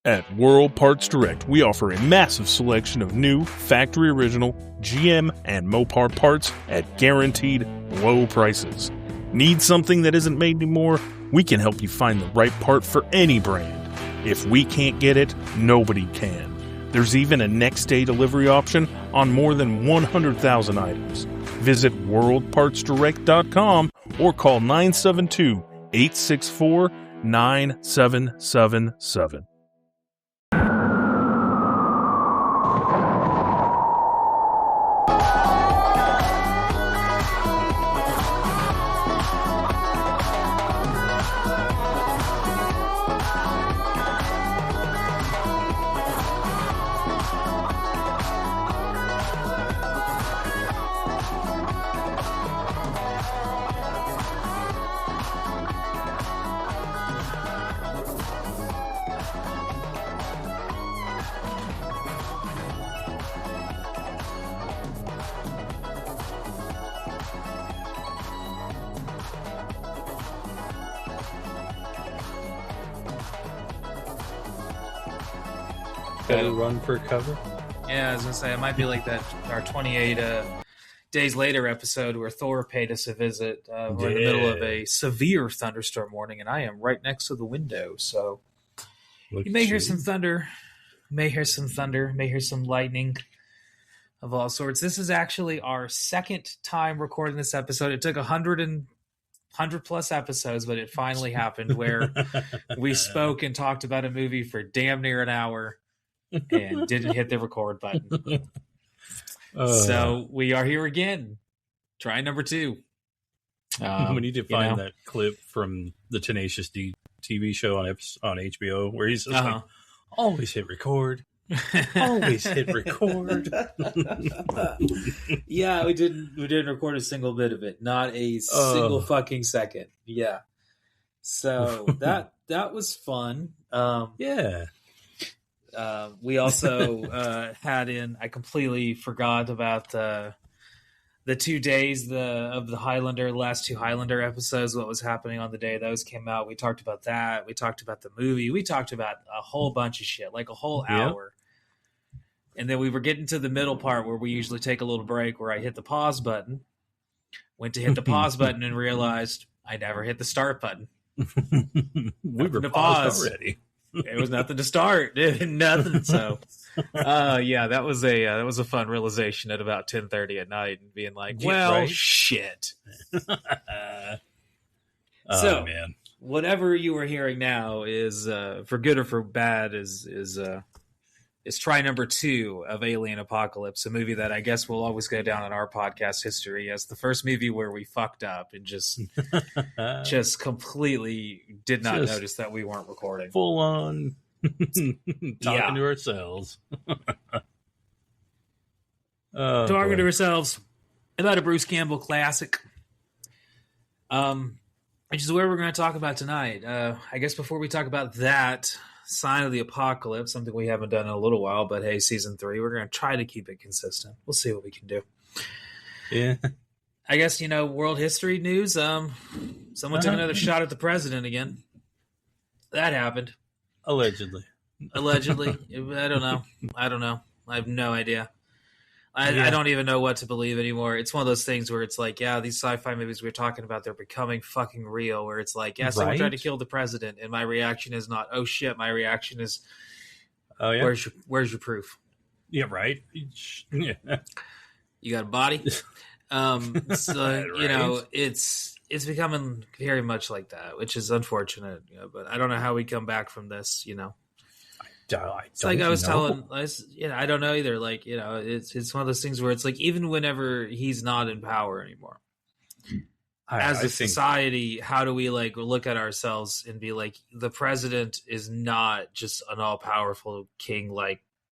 At World Parts Direct, we offer a massive selection of new, factory original, GM, and Mopar parts at guaranteed low prices. Need something that isn't made anymore? We can help you find the right part for any brand. If we can't get it, nobody can. There's even a next-day delivery option on more than 100,000 items. Visit worldpartsdirect.com or call 972-864-9777. Run for cover. Yeah, I was gonna say it might be like that. Our 28 days later episode where Thor paid us a visit. We're in the middle of a severe thunderstorm warning, and I am right next to the window, so you may hear some thunder, may hear some lightning of all sorts. This is actually our second time recording this episode. It took 100 plus episodes, but it finally happened where we spoke and talked about a movie for damn near an hour and didn't hit the record button. So we are here again. Try number 2. We need to find that clip from the Tenacious D TV show on HBO where he's just like, always hit record. Always hit record. Yeah, we didn't record a single bit of it. Not a single fucking second. Yeah. So that was fun. Yeah. We also had in. I completely forgot about the 2 days of the Highlander, last 2 Highlander episodes. What was happening on the day those came out? We talked about that. We talked about the movie. We talked about a whole bunch of shit, like a whole hour. And then we were getting to the middle part where we usually take a little break, where I hit the pause button. Went to hit the pause button and realized I never hit the start button. We were paused already. It was nothing to start. Nothing. So, yeah, that was a fun realization at about 10:30 at night, and being like, well, shit. So, man, whatever you are hearing now is, for good or for bad, is try number 2 of Alien Apocalypse, a movie that I guess will always go down in our podcast history as the first movie where we fucked up and just completely did not notice that we weren't recording. Full on talking to ourselves. Talking to ourselves about a Bruce Campbell classic. Which is where we're going to talk about tonight. I guess before we talk about that, Sign of the Apocalypse, something we haven't done in a little while, but hey, season 3, we're going to try to keep it consistent. We'll see what we can do. Yeah. I guess, world history news. Someone took another shot at the president again. That happened. Allegedly. I don't know. I have no idea. I don't even know what to believe anymore. It's one of those things where it's like, yeah, these sci-fi movies we're talking about, they're becoming fucking real, where it's like, yeah, someone tried to kill the president, and my reaction is not, oh shit, my reaction is, oh yeah, where's your proof? Yeah, right. Yeah. You got a body? So, right. It's becoming very much like that, which is unfortunate, but I don't know how we come back from this, It's like I was telling, I don't know either. Like, it's one of those things where it's like, even whenever he's not in power anymore, as a society, how do we look at ourselves and be like, the president is not just an all powerful king,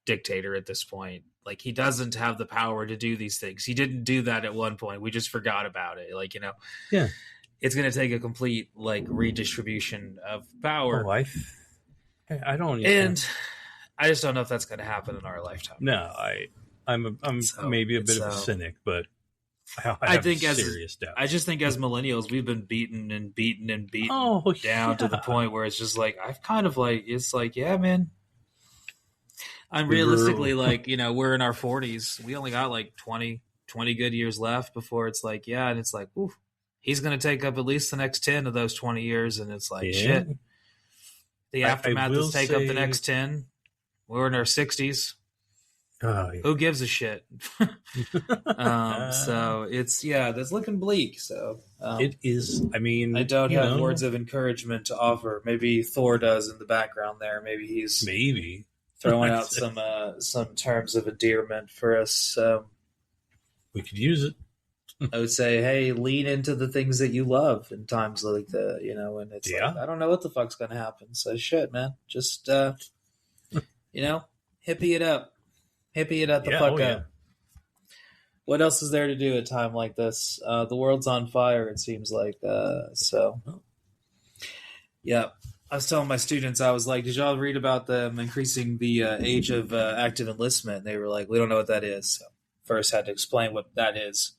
dictator at this point. Like, he doesn't have the power to do these things. He didn't do that at one point. We just forgot about it. Yeah, it's going to take a complete redistribution of power. Oh, I don't even... And I just don't know if that's going to happen in our lifetime. No, I'm maybe a bit of a cynic, but I think serious doubts. I just think as millennials, we've been beaten and beaten and beaten down to the point where it's just like, I've kind of it's like, yeah, man, I'm realistically like, we're in our 40s. We only got like 20 good years left before it's like, yeah. And it's like, ooh, he's going to take up at least the next 10 of those 20 years. And it's like, shit. The aftermath is take up the next 10. We're in our 60s. Oh, yeah. Who gives a shit? So it's, that's looking bleak. So it is. I mean, I don't have words of encouragement to offer. Maybe Thor does in the background there. Maybe he's throwing out some terms of endearment for us. We could use it. I would say, hey, lean into the things that you love in times like and it's like, I don't know what the fuck's going to happen. So shit, man. Just, hippie it up. Hippie it up the fuck up. Yeah. What else is there to do at a time like this? The world's on fire, it seems like. So, yeah. I was telling my students, I was like, did y'all read about them increasing the age of active enlistment? And they were like, we don't know what that is. So first had to explain what that is.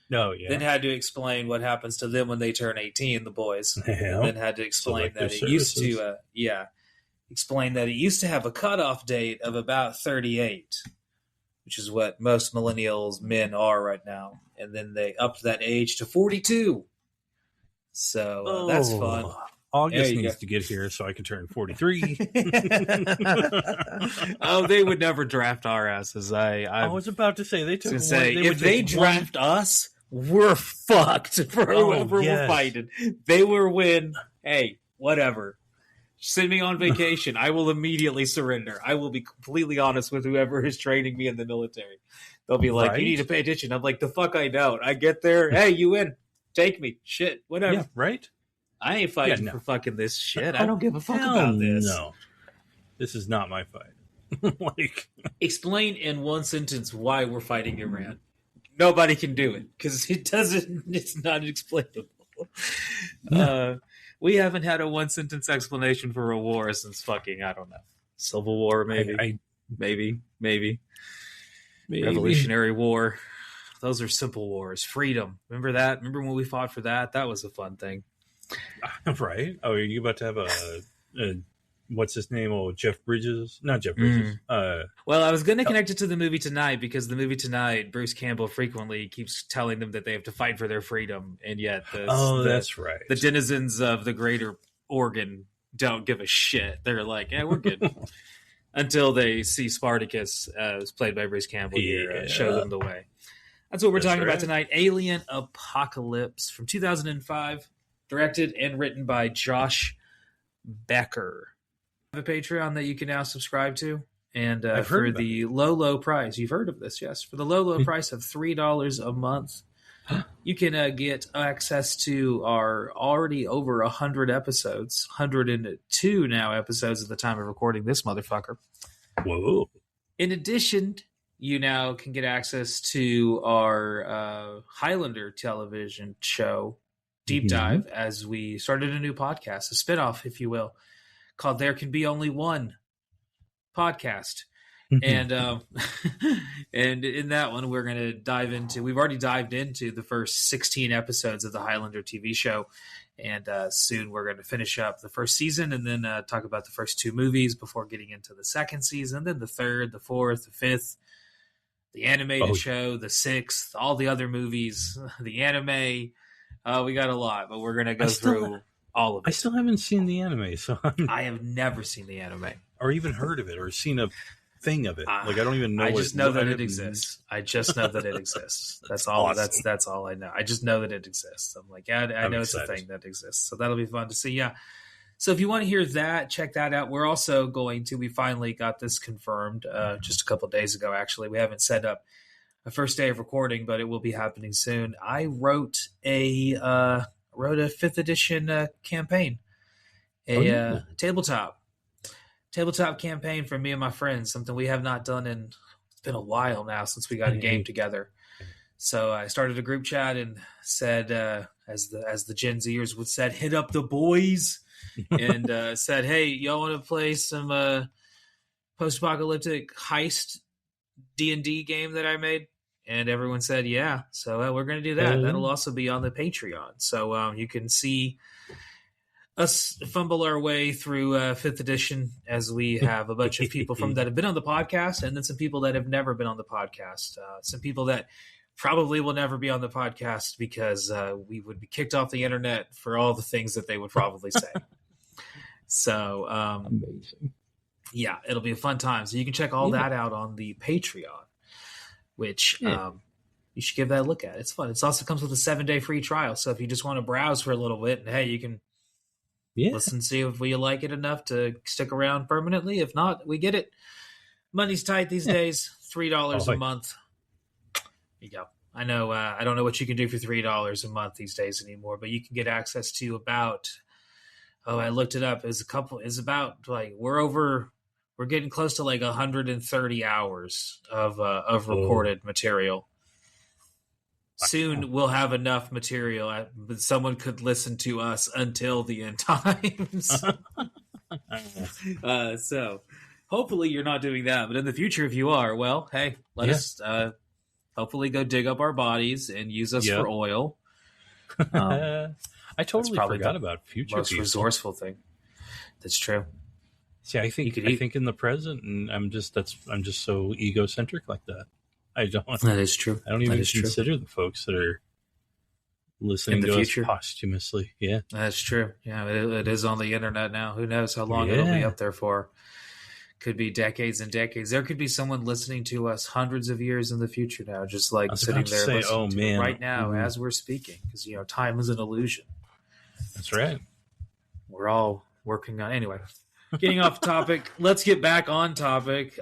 No, yeah. Then had to explain what happens to them when they turn 18, the boys. Yeah. Then had to explain that it used to, explain that it used to have a cutoff date of about 38, which is what most millennials men are right now. And then they upped that age to 42. So that's fun. August needs to get here so I can turn 43. Oh, they would never draft our asses. I was about to say, if they draft us, we're fucked for whoever we're fighting. They will win. Hey, whatever. Send me on vacation. I will immediately surrender. I will be completely honest with whoever is training me in the military. They'll be like, you need to pay attention. I'm like, the fuck I don't. I get there. Hey, you win. Take me. Shit. Whatever. Yeah, right? I ain't fighting for fucking this shit. I don't give a fuck about this. No. This is not my fight. Explain in one sentence why we're fighting Iran. Nobody can do it because it's not explainable. No. We haven't had a one sentence explanation for a war since fucking, I don't know, Civil War, maybe. Maybe. Revolutionary War. Those are simple wars. Freedom. Remember that? Remember when we fought for that? That was a fun thing. Right. Oh, are you about to have a what's his name? Oh, Jeff Bridges? Not Jeff Bridges. Well, I was going to connect it to the movie Tonight because the movie Tonight, Bruce Campbell frequently keeps telling them that they have to fight for their freedom, and yet that's right. The denizens of the greater Oregon don't give a shit. They're like, yeah, we're good. Until they see Spartacus, as played by Bruce Campbell here, show them the way. That's what we're talking about tonight. Alien Apocalypse from 2005, directed and written by Josh Becker. A Patreon that you can now subscribe to, and for the low price, you've heard of this, yes, for the low price of $3 a month, you can get access to our already over 100 episodes, 102 now episodes at the time of recording this motherfucker. Whoa! In addition, you now can get access to our Highlander television show Deep Dive, as we started a new podcast, a spinoff, if you will, called There Can Be Only One Podcast. And and in that one, we're going to dive into, we've already dived into the first 16 episodes of the Highlander TV show. And soon we're going to finish up the first season and then talk about the first two movies before getting into the second season, then the third, the fourth, the fifth, the animated show, the sixth, all the other movies, the anime. We got a lot, but we're going to go through all of it. I still haven't seen the anime, so I have never seen the anime. Or even heard of it, or seen a thing of it. Like, I don't even know. I just know that it exists. I just know that it exists. That's all. Awesome. That's all I know. I just know that it exists. I'm like, yeah, I know excited. It's a thing that exists. So that'll be fun to see. Yeah. So if you want to hear that, check that out. We're also going to. We finally got this confirmed just a couple of days ago. Actually, we haven't set up a first day of recording, but it will be happening soon. I wrote a 5th edition campaign, a tabletop campaign for me and my friends, something we have not done in, it's been a while now since we got a game together. So I started a group chat and said, as the Gen Zers would said, hit up the boys, and said, hey, y'all want to play some post-apocalyptic heist D&D game that I made? And everyone said, yeah. So we're going to do that. That'll also be on the Patreon. So you can see us fumble our way through 5th edition, as we have a bunch of people from that have been on the podcast, and then some people that have never been on the podcast. Some people that probably will never be on the podcast because we would be kicked off the internet for all the things that they would probably say. So, amazing. Yeah, it'll be a fun time. So you can check all that out on the Patreon, which you should give that a look at. It's fun. It also comes with a 7-day free trial. So if you just want to browse for a little bit, and hey, you can listen, see if you like it enough to stick around permanently. If not, we get it. Money's tight these days. $3 a month. There you go. I know. I don't know what you can do for $3 a month these days anymore, but you can get access to about. Oh, I looked it up. It's about like we're getting close to like 130 hours of recorded material. Soon we'll have enough material that someone could listen to us until the end times. So hopefully you're not doing that. But in the future, if you are, well, hey, let us hopefully go dig up our bodies and use us for oil. I totally forgot about future most people. Resourceful thing. That's true. See, I think in the present, and I'm just so egocentric like that. That is true. I don't even consider the folks that are listening to us posthumously. Yeah, that's true. Yeah, it is on the internet now. Who knows how long it'll be up there for? Could be decades and decades. There could be someone listening to us hundreds of years in the future now, just like sitting there listening to it right now as we're speaking, because time is an illusion. That's right. We're all working on anyway. Getting off topic, let's get back on topic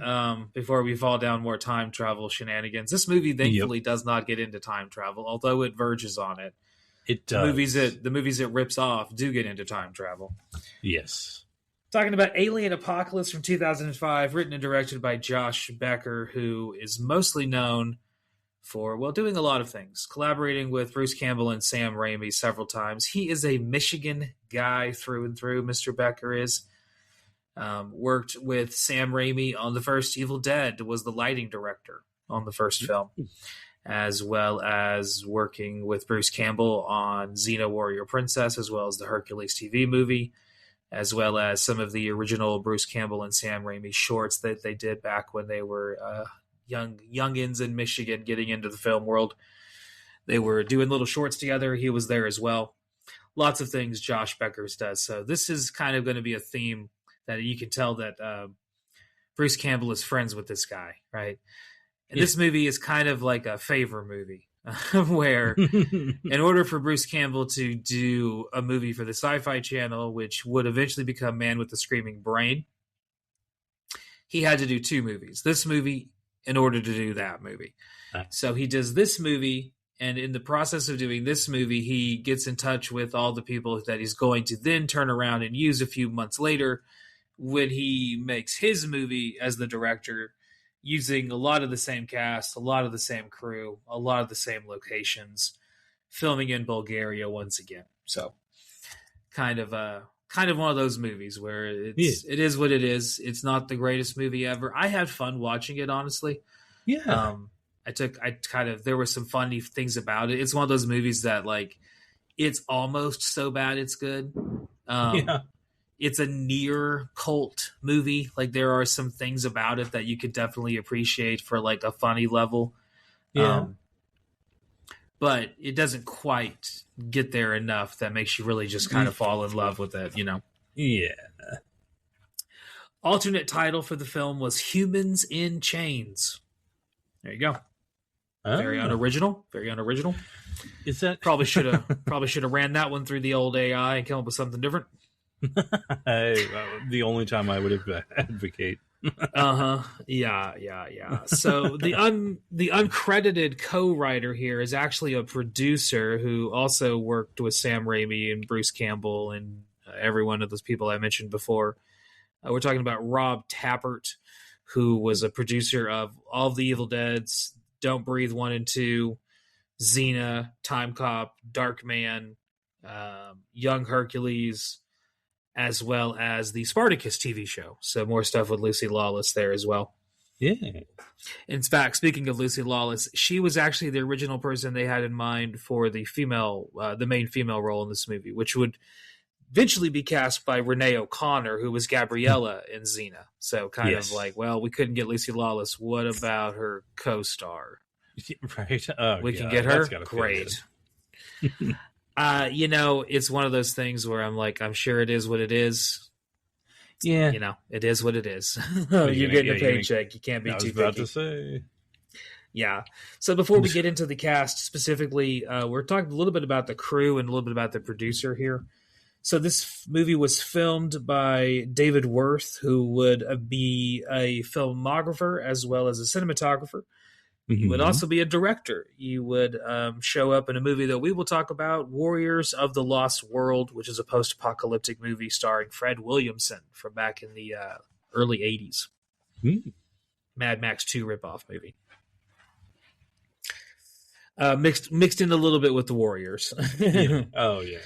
before we fall down more time travel shenanigans. This movie, thankfully, does not get into time travel, although it verges on it. It does. The movies it rips off do get into time travel. Yes. Talking about Alien Apocalypse from 2005, written and directed by Josh Becker, who is mostly known for, doing a lot of things, collaborating with Bruce Campbell and Sam Raimi several times. He is a Michigan guy through and through, Mr. Becker is. Worked with Sam Raimi on the first Evil Dead, was the lighting director on the first film, as well as working with Bruce Campbell on Xena Warrior Princess, as well as the Hercules TV movie, as well as some of the original Bruce Campbell and Sam Raimi shorts that they did back when they were youngins in Michigan getting into the film world. They were doing little shorts together. He was there as well. Lots of things Josh Beckers does. So this is kind of going to be a theme that you can tell that Bruce Campbell is friends with this guy, right? And this movie is kind of like a favor movie where in order for Bruce Campbell to do a movie for the Syfy channel, which would eventually become Man with the Screaming Brain, he had to do 2 movies. This movie in order to do that movie. So he does this movie, and in the process of doing this movie, he gets in touch with all the people that he's going to then turn around and use a few months later when he makes his movie as the director, using a lot of the same cast, a lot of the same crew, a lot of the same locations, filming in Bulgaria once again. So kind of one of those movies where it is what it is. It's not the greatest movie ever. I had fun watching it, honestly. Yeah. There were some funny things about it. It's one of those movies that like, it's almost so bad it's good. It's a near cult movie. Like there are some things about it that you could definitely appreciate for like a funny level. Yeah. But it doesn't quite get there enough that makes you really just kind of fall in love with it, Yeah. Alternate title for the film was Humans in Chains. There you go. Very unoriginal. Very unoriginal. Is that probably should have ran that one through the old AI and come up with something different. The only time I would advocate. Yeah. So the uncredited co-writer here is actually a producer who also worked with Sam Raimi and Bruce Campbell and every one of those people I mentioned before. We're talking about Rob Tappert, who was a producer of all of the Evil Deads, Don't Breathe 1 and 2, Xena, Time Cop, Darkman, Young Hercules, as well as the Spartacus TV show. So more stuff with Lucy Lawless there as well. Yeah. In fact, speaking of Lucy Lawless, she was actually the original person they had in mind for the main female role in this movie, which would eventually be cast by Renee O'Connor, who was Gabriella in Xena. So kind of like, well, we couldn't get Lucy Lawless. What about her co-star? Right. We can get her. Great. It's one of those things where I'm like, I'm sure it is what it is. Yeah. It is what it is. You're getting a paycheck. You can't be too picky. I was about to say. Yeah. So before we get into the cast specifically, we're talking a little bit about the crew and a little bit about the producer here. So this movie was filmed by David Worth, who would be a filmographer as well as a cinematographer. He would also be a director. He would show up in a movie that we will talk about, Warriors of the Lost World, which is a post-apocalyptic movie starring Fred Williamson from back in the early 80s. Mad Max 2 ripoff movie. Mixed in a little bit with the Warriors. Oh, yeah.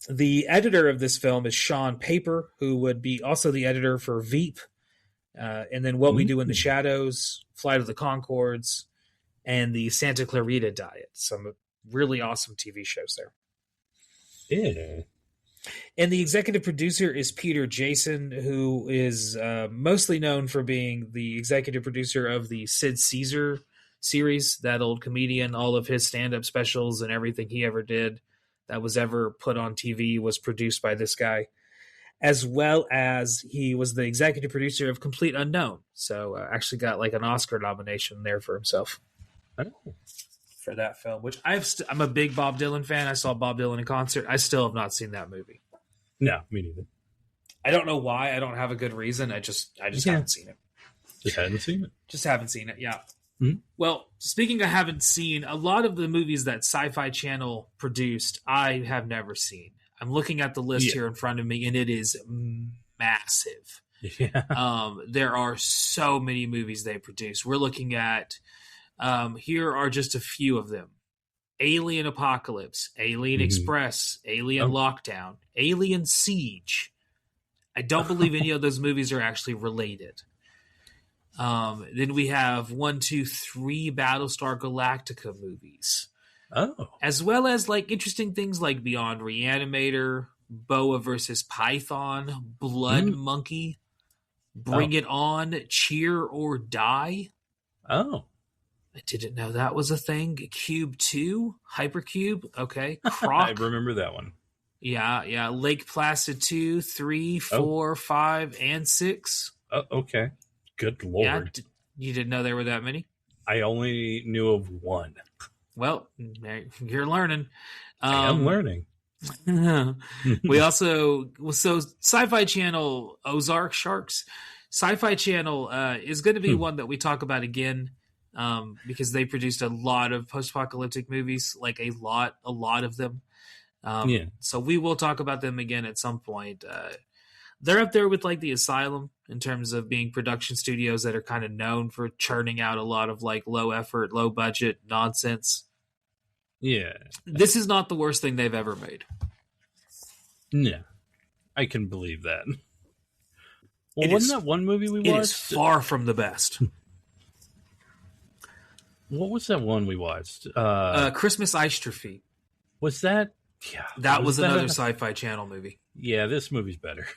The editor of this film is Sean Paper, who would be also the editor for Veep, and then What We Do in the Shadows, Flight of the Conchords, and the Santa Clarita Diet. Some really awesome TV shows there. Yeah. And the executive producer is Peter Jason, who is mostly known for being the executive producer of the Sid Caesar series, that old comedian. All of his stand-up specials and everything he ever did that was ever put on TV was produced by this guy, as well as he was the executive producer of Complete Unknown. So actually got like an Oscar nomination there for himself for that film, which I'm a big Bob Dylan fan. I saw Bob Dylan in concert. I still have not seen that movie. No, me neither. I don't know why. I don't have a good reason. I just haven't seen it. Just hadn't seen it. Just haven't seen it, yeah. Mm-hmm. Well, speaking of haven't seen, a lot of the movies that Syfy Channel produced, I have never seen. I'm looking at the list here in front of me, and it is massive. Yeah. There are so many movies they produce. We're looking at, here are just a few of them. Alien Apocalypse, Alien Express, Alien Lockdown, Alien Siege. I don't believe any of those movies are actually related. Then we have 1, 2, 3 Battlestar Galactica movies. Oh. As well as like interesting things like Beyond Reanimator, Boa versus Python, Blood Monkey, Bring It On, Cheer or Die. Oh. I didn't know that was a thing. Cube 2, Hypercube. Okay. Croc. I remember that one. Yeah. Lake Placid 2, 3, 4, 5, and 6. Oh, okay. Good Lord. Yeah, you didn't know there were that many? I only knew of one. Well, you're learning. I'm learning. We also, so Syfy Channel, Ozark Sharks. Syfy Channel is going to be one that we talk about again because they produced a lot of post-apocalyptic movies, like a lot of them. So we will talk about them again at some point. They're up there with like the Asylum in terms of being production studios that are kind of known for churning out a lot of like low effort, low budget nonsense. Yeah. This is not the worst thing they've ever made. Yeah. I can believe that. Well, wasn't that one movie we watched? It is far from the best. What was that one we watched? Christmas Istrophy. Was that? Yeah. That was another Syfy Channel movie. Yeah, this movie's better.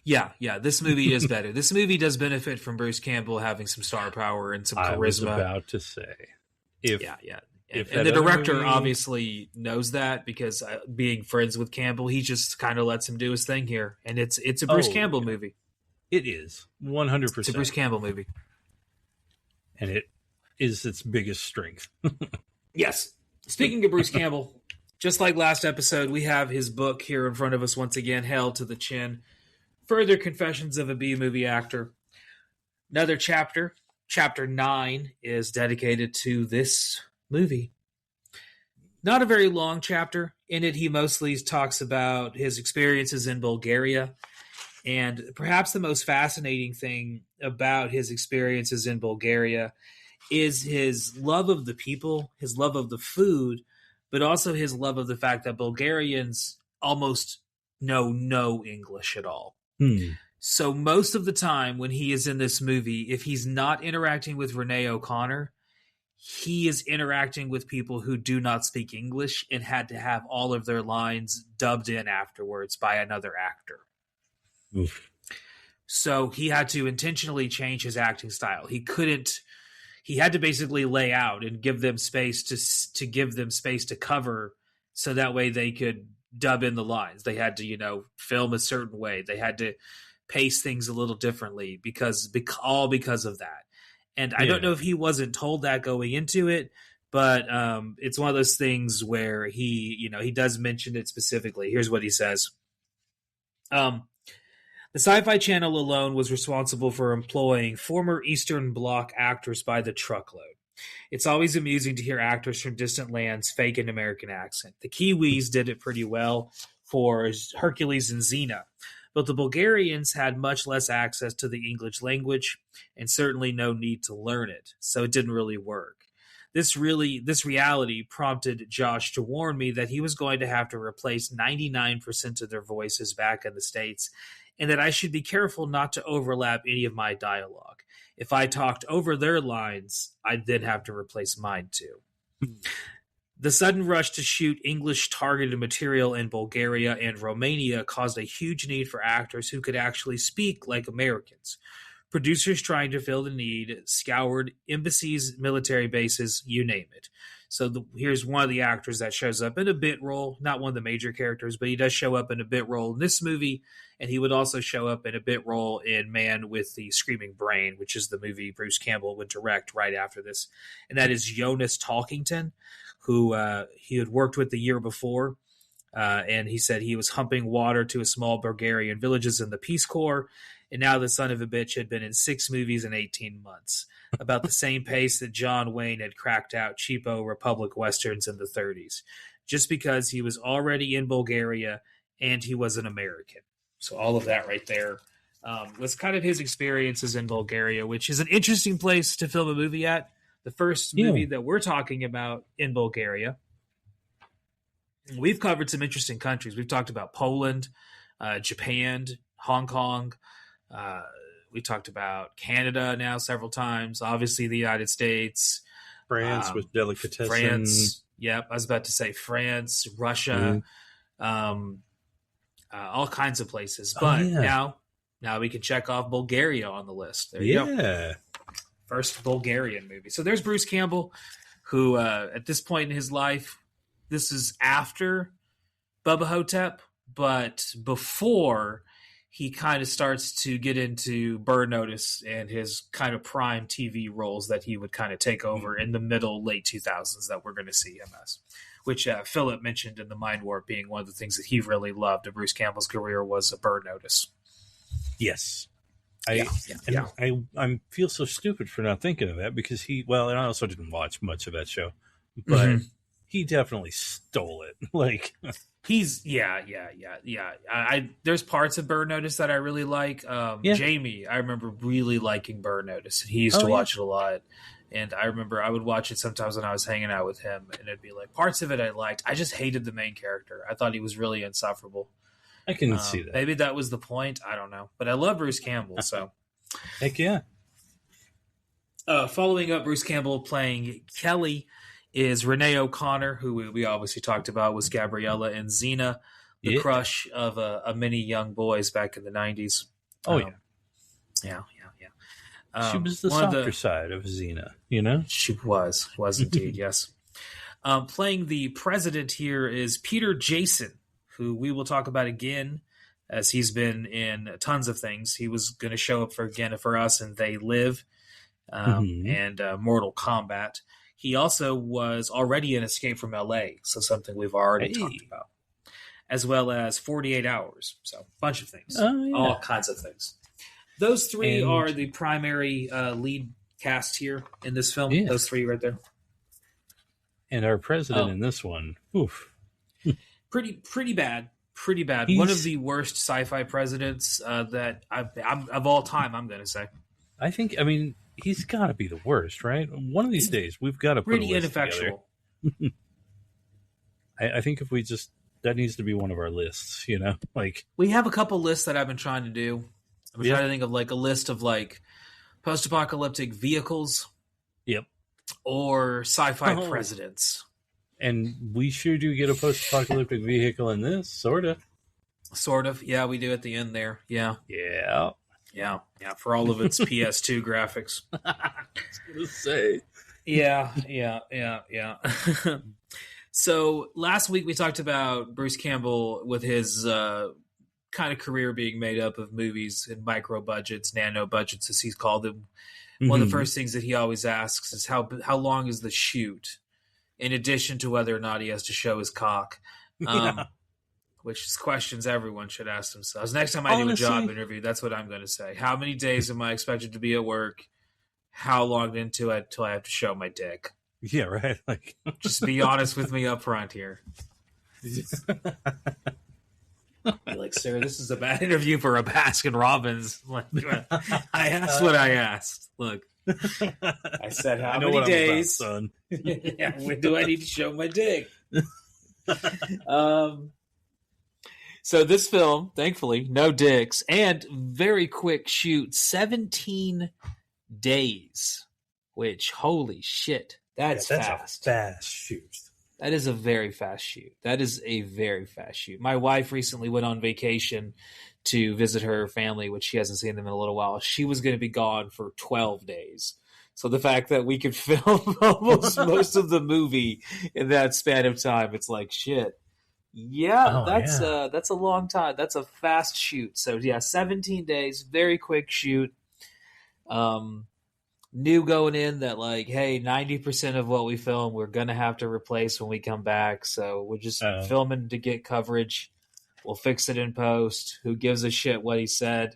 Yeah, this movie is better. This movie does benefit from Bruce Campbell having some star power and some charisma. I was about to say. If the director obviously knows that because being friends with Campbell, he just kind of lets him do his thing here. And it's a Bruce Campbell movie. It is. 100%. It's a Bruce Campbell movie. And it is its biggest strength. Yes. Speaking of Bruce Campbell, just like last episode, we have his book here in front of us once again, Held to the Chin. Further Confessions of a B-Movie Actor. Another chapter, chapter 9, is dedicated to this movie. Not a very long chapter. In it, he mostly talks about his experiences in Bulgaria. And perhaps the most fascinating thing about his experiences in Bulgaria is his love of the people, his love of the food, but also his love of the fact that Bulgarians almost know no English at all. So most of the time when he is in this movie, if he's not interacting with Renee O'Connor, he is interacting with people who do not speak English and had to have all of their lines dubbed in afterwards by another actor. Oof. So he had to intentionally change his acting style. He had to basically lay out and give them space to give them space to cover, so that way they could dub in the lines. They had to, film a certain way. They had to pace things a little differently because of that. And I don't know if he wasn't told that going into it, but it's one of those things where he does mention it specifically. Here's what he says. The Syfy Channel alone was responsible for employing former Eastern Bloc actors by the truckload. It's always amusing to hear actors from distant lands fake an American accent. The Kiwis did it pretty well for Hercules and Xena, but the Bulgarians had much less access to the English language and certainly no need to learn it, so it didn't really work. This reality prompted Josh to warn me that he was going to have to replace 99% of their voices back in the States, and that I should be careful not to overlap any of my dialogue. If I talked over their lines, I'd then have to replace mine too. The sudden rush to shoot English-targeted material in Bulgaria and Romania caused a huge need for actors who could actually speak like Americans. Producers trying to fill the need scoured embassies, military bases, you name it. So here's one of the actors that shows up in a bit role, not one of the major characters, but he does show up in a bit role in this movie, and he would also show up in a bit role in Man with the Screaming Brain, which is the movie Bruce Campbell would direct right after this. And that is Jonas Talkington, who he had worked with the year before, and he said he was humping water to a small Bulgarian villages in the Peace Corps, and now the son of a bitch had been in 6 movies in 18 months, about the same pace that John Wayne had cracked out cheapo Republic Westerns in the 30s, just because he was already in Bulgaria and he was an American. So all of that right there was kind of his experiences in Bulgaria, which is an interesting place to film a movie at. The first movie that we're talking about in Bulgaria. We've covered some interesting countries. We've talked about Poland, Japan, Hong Kong. We talked about Canada now several times. Obviously, the United States. France with Delicatessen. France. Yep, I was about to say France, Russia, all kinds of places. But now we can check off Bulgaria on the list. There you go. First Bulgarian movie. So there's Bruce Campbell, who at this point in his life, this is after Bubba Hotep, but before he kind of starts to get into Burn Notice and his kind of prime TV roles that he would kind of take over in the late 2000s that we're going to see him as, which Philip mentioned in the Mind Warp being one of the things that he really loved of Bruce Campbell's career was a Burn Notice. Yes. I feel so stupid for not thinking of that because and I also didn't watch much of that show, but he definitely stole it. Like he's there's parts of Burn Notice that I really like. Jamie, I remember really liking Burn Notice. He used to watch it a lot. And I remember I would watch it sometimes when I was hanging out with him, and it'd be like parts of it I liked. I just hated the main character. I thought he was really insufferable. I can see that. Maybe that was the point. I don't know. But I love Bruce Campbell, so. Heck yeah. Following up Bruce Campbell playing Kelly is Renee O'Connor, who we obviously talked about was Gabriella and Xena, the crush of many young boys back in the 90s. Yeah. She was the softer side of Xena, you know? She was indeed, yes. Playing the president here is Peter Jason, who we will talk about again, as he's been in tons of things. He was going to show up for us in They Live and Mortal Kombat. He also was already in Escape from L.A., so something we've already talked about, as well as 48 Hours. So a bunch of things, all kinds of things. Those three are the primary lead cast here in this film. Yeah. Those three right there. And our president in this one, oof. Pretty bad. One of the worst sci-fi presidents that of all time, I'm going to say. I mean, he's got to be the worst, right? One of these days, we've got to put a list ineffectual. Together. I think if we just, that needs to be one of our lists, you know? Like we have a couple lists that I've been trying to do. I'm trying to think of like a list of like post-apocalyptic vehicles. Yep. or Syfy presidents. And we sure do get a post-apocalyptic vehicle in this, sort of. Sort of. Yeah, we do at the end there. Yeah. Yeah. Yeah. Yeah. For all of its PS2 graphics. I was going to say. Yeah. So last week we talked about Bruce Campbell with his kind of career being made up of movies and micro budgets, nano budgets, as he's called them. Mm-hmm. One of the first things that he always asks is how long is the shoot, in addition to whether or not he has to show his cock. Which is questions everyone should ask themselves. Next time I do a job interview, that's what I'm going to say. How many days am I expected to be at work? How long into it till I have to show my dick? Yeah, right. Like, just be honest with me up front here. Be like, sir, this is a bad interview for a Baskin Robbins. I asked what I asked. Look, I said how many days? About, son. Yeah, when do I need to show my dick? So this film, thankfully, no dicks, and very quick shoot, 17 days, which, holy shit, that's fast. A fast shoot. That is a very fast shoot. My wife recently went on vacation to visit her family, which she hasn't seen them in a little while. She was going to be gone for 12 days. So the fact that we could film almost most of the movie in that span of time, it's like, shit. Yeah, that's a long time. That's a fast shoot. So yeah, 17 days, very quick shoot. Knew going in that like, hey, 90% of what we film we're gonna have to replace when we come back. So we're just filming to get coverage. We'll fix it in post. Who gives a shit what he said?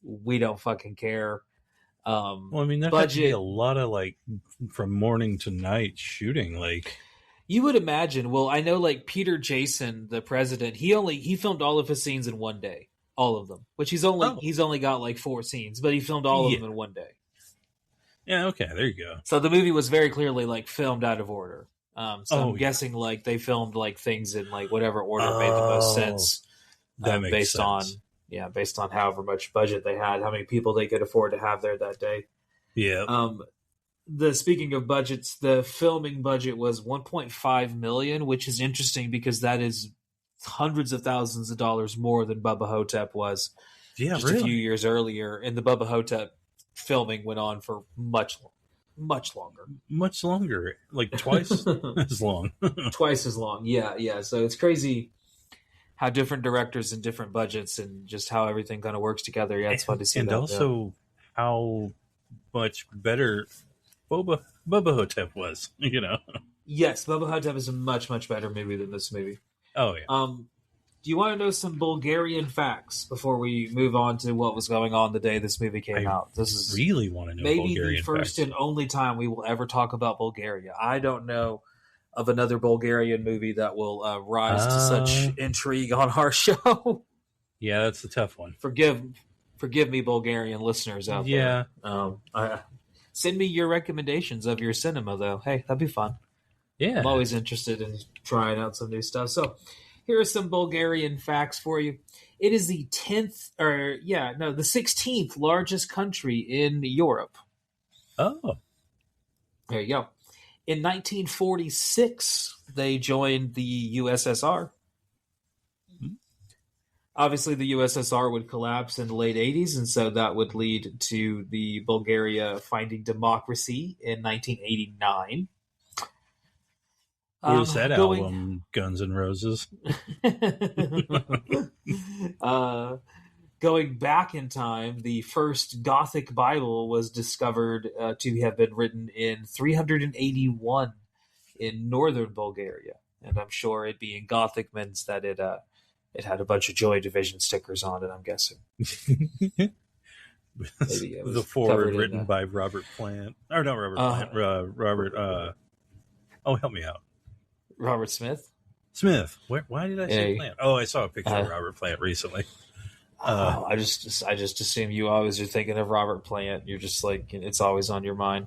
We don't fucking care. Well, I mean, there had to be a lot of like from morning to night shooting, like. You would imagine. Well, I know like Peter Jason, the president, he filmed all of his scenes in one day. All of them. Which he's only got like 4 scenes, but he filmed all of them in one day. Yeah, okay, there you go. So the movie was very clearly like filmed out of order. I'm guessing like they filmed like things in like whatever order made the most sense. That makes based sense. based on however much budget they had, how many people they could afford to have there that day. Yeah. Speaking of budgets, the filming budget was $1.5 million, which is interesting because that is hundreds of thousands of dollars more than Bubba Hotep was a few years earlier. And the Bubba Hotep filming went on for much longer. Much longer, like twice as long. Twice as long, yeah. So it's crazy how different directors and different budgets and just how everything kind of works together. Yeah, it's fun to see and that. And also how much better Bubba Hotep was, you know. Yes, Bubba Hotep is a much, much better movie than this movie. Oh, yeah. Do you want to know some Bulgarian facts before we move on to what was going on the day this movie came out? This is really want to know maybe Bulgarian the first facts. and only time we will ever talk about Bulgaria. I don't know of another Bulgarian movie that will rise to such intrigue on our show. Yeah, that's a tough one. Forgive me, Bulgarian listeners out there. Yeah. Send me your recommendations of your cinema, though. Hey, that'd be fun. Yeah. I'm always interested in trying out some new stuff. So here are some Bulgarian facts for you. It is the 16th largest country in Europe. Oh. There you go. In 1946, they joined the USSR. Mm-hmm. Obviously, the USSR would collapse in the late 80s, and so that would lead to the Bulgaria finding democracy in 1989. What was that album, Guns N' Roses? Going back in time, the first Gothic Bible was discovered to have been written in 381 in northern Bulgaria. And I'm sure it being Gothic means that it had a bunch of Joy Division stickers on it, I'm guessing. The forward written by Robert Plant. Or not Robert Plant. Robert, help me out. Robert Smith? Smith. Why did I say Plant? Oh, I saw a picture of Robert Plant recently. I just assume you always are thinking of Robert Plant. You're just like, it's always on your mind.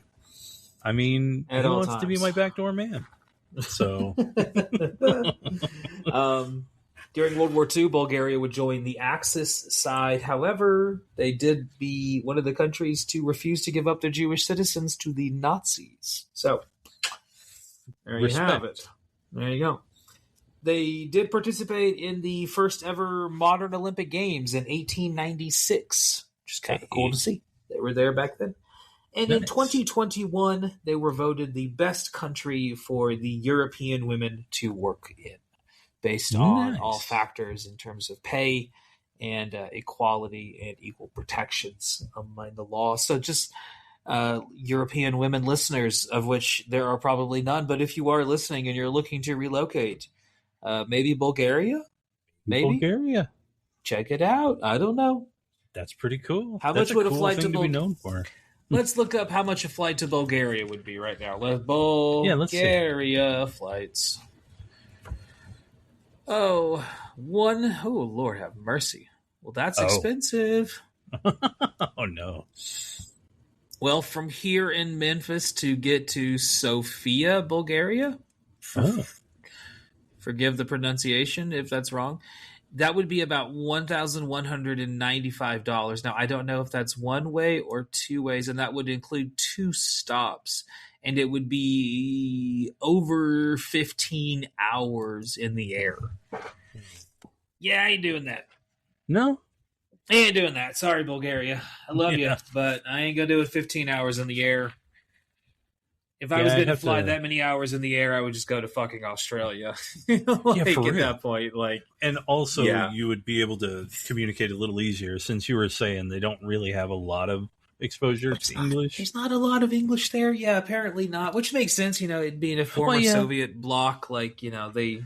I mean, he wants to be my backdoor man. So, During World War II, Bulgaria would join the Axis side. However, they did be one of the countries to refuse to give up their Jewish citizens to the Nazis. So, there you have it. There you go. They did participate in the first ever modern Olympic Games in 1896, which is kind of cool to see. They were there back then. And in 2021, they were voted the best country for the European women to work in, based on all factors in terms of pay and equality and equal protections among the law. So just European women listeners, of which there are probably none, but if you are listening and you're looking to relocate, maybe Bulgaria? Maybe Bulgaria. Check it out. I don't know. That's pretty cool. How much would a flight to be known for? Let's look up how much a flight to Bulgaria would be right now. Bulgaria flights. Oh, Lord have mercy. Well, that's expensive. Oh, no. Well, from here in Memphis to get to Sofia, Bulgaria, forgive the pronunciation if that's wrong, that would be about $1,195. Now, I don't know if that's one way or two ways, and that would include 2 stops. And it would be over 15 hours in the air. Yeah, I ain't doing that. No? I ain't doing that. Sorry, Bulgaria. I love you, but I ain't going to do it 15 hours in the air. If I was going to fly that many hours in the air, I would just go to fucking Australia. For real. That point, and also you would be able to communicate a little easier, since you were saying they don't really have a lot of exposure to English. There's not a lot of English there. Yeah, apparently not, which makes sense. It being a former Soviet bloc, they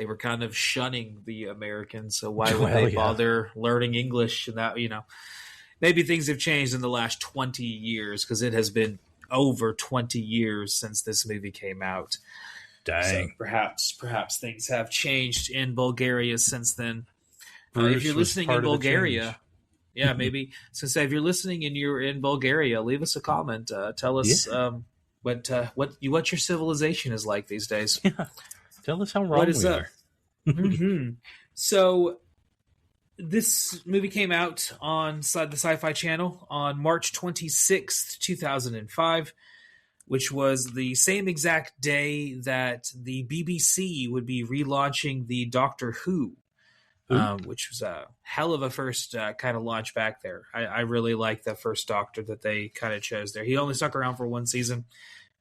were kind of shunning the Americans. So why would they bother learning English? And that, maybe things have changed in the last 20 years, because it has been over 20 years since this movie came out. Dang. So perhaps things have changed in Bulgaria since then. If you're listening in Bulgaria, maybe. So say if you're listening and you're in Bulgaria, leave us a comment. Tell us what your civilization is like these days. Yeah. Tell us how wrong we are. Mm-hmm. So this movie came out on the Syfy channel on March 26th, 2005, which was the same exact day that the BBC would be relaunching the Doctor Who, which was a hell of a first kind of launch back there. I really like the first Doctor that they kind of chose there. He only stuck around for 1 season,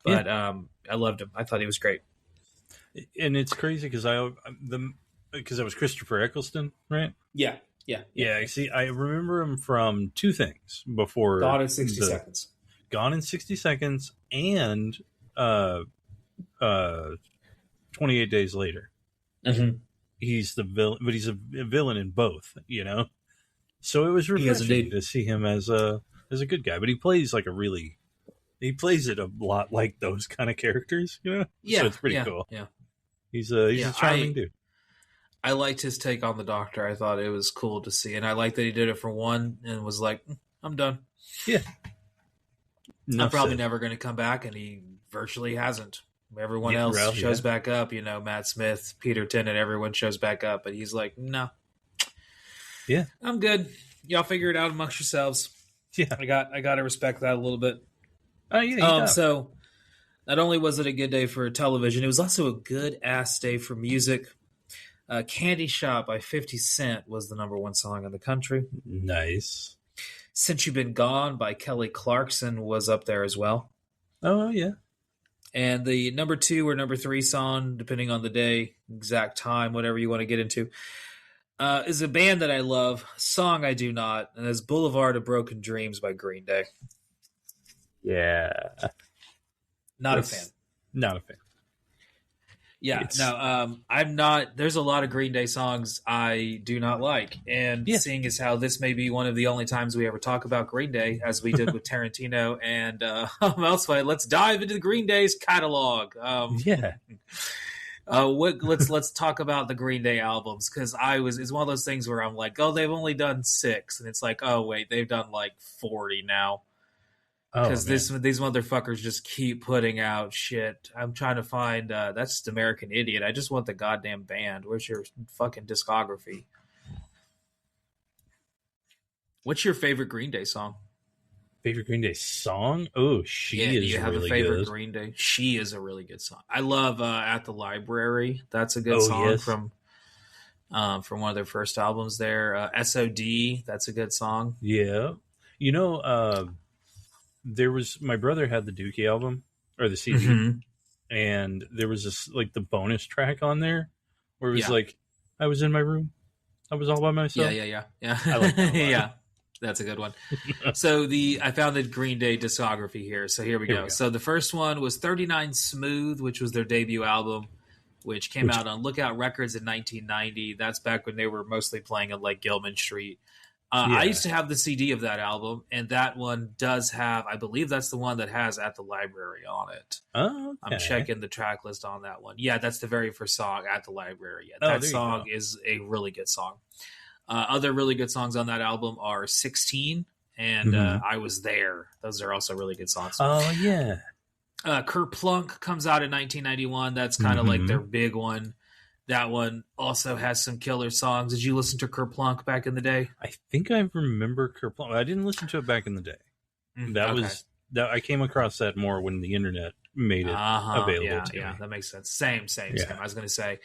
but I loved him. I thought he was great. And it's crazy because I was Christopher Eccleston, right? Yeah. See, I remember him from 2 things before. Gone in 60 Seconds. Gone in 60 Seconds and 28 Days Later. Mm-hmm. He's the villain, but he's a villain in both, So it was refreshing to see him as a good guy. But he plays he plays it a lot like those kind of characters, Yeah, so it's pretty cool. Yeah, he's a charming dude. I liked his take on the Doctor. I thought it was cool to see, and I liked that he did it for one and was like, "I'm done." Yeah, I'm probably never going to come back, and he virtually hasn't. Everyone else shows back up. Matt Smith, Peter Tennant, everyone shows back up, but he's like, "No, I'm good. Y'all figure it out amongst yourselves." Yeah, I got to respect that a little bit. Oh yeah. So not only was it a good day for television, it was also a good ass day for music. Candy Shop by 50 Cent was the number 1 song in the country. Nice. Since You've Been Gone by Kelly Clarkson was up there as well. Oh, yeah. And the number 2 or number 3 song, depending on the day, exact time, whatever you want to get into, is a band that I love, a song I do not, and that's Boulevard of Broken Dreams by Green Day. Yeah. Not a fan. Yeah, I'm not. There's a lot of Green Day songs I do not like, and seeing as how this may be one of the only times we ever talk about Green Day, as we did with Tarantino and elsewhere, let's dive into the Green Day's catalog. Let's talk about the Green Day albums, because it's one of those things where I'm like, oh, they've only done 6, and it's like, oh wait, they've done like 40 now. Because these motherfuckers just keep putting out shit. I'm trying to find that's just American Idiot. I just want the goddamn band. Where's your fucking discography? What's your favorite Green Day song? Favorite Green Day song? Oh, She is really good. Do you have a favorite Green Day? She is a really good song. I love At the Library. That's a good song from one of their first albums there. SOD, that's a good song. Yeah. You know, there was, my brother had the Dookie album, or the CD, and there was this, like, the bonus track on there, where it was like, I was in my room. I was all by myself. Yeah. I like that a lot. Yeah. That's a good one. So I found the Green Day discography here. So here we go. So the first one was 39 Smooth, which was their debut album, which came out on Lookout Records in 1990. That's back when they were mostly playing at like Gilman Street. I used to have the CD of that album, and that one does have, I believe that's the one that has At the Library on it. Oh, okay. I'm checking the track list on that one. Yeah, that's the very first song, At the Library. Yeah, that song is a really good song. Other really good songs on that album are 16 and I Was There. Those are also really good songs. Oh, yeah. Kerplunk comes out in 1991. That's kind of like their big one. That one also has some killer songs. Did you listen to Kerplunk back in the day? I think I remember Kerplunk. I didn't listen to it back in the day. I came across that more when the internet made it available to me. Yeah, that makes sense. Same. I was going to say,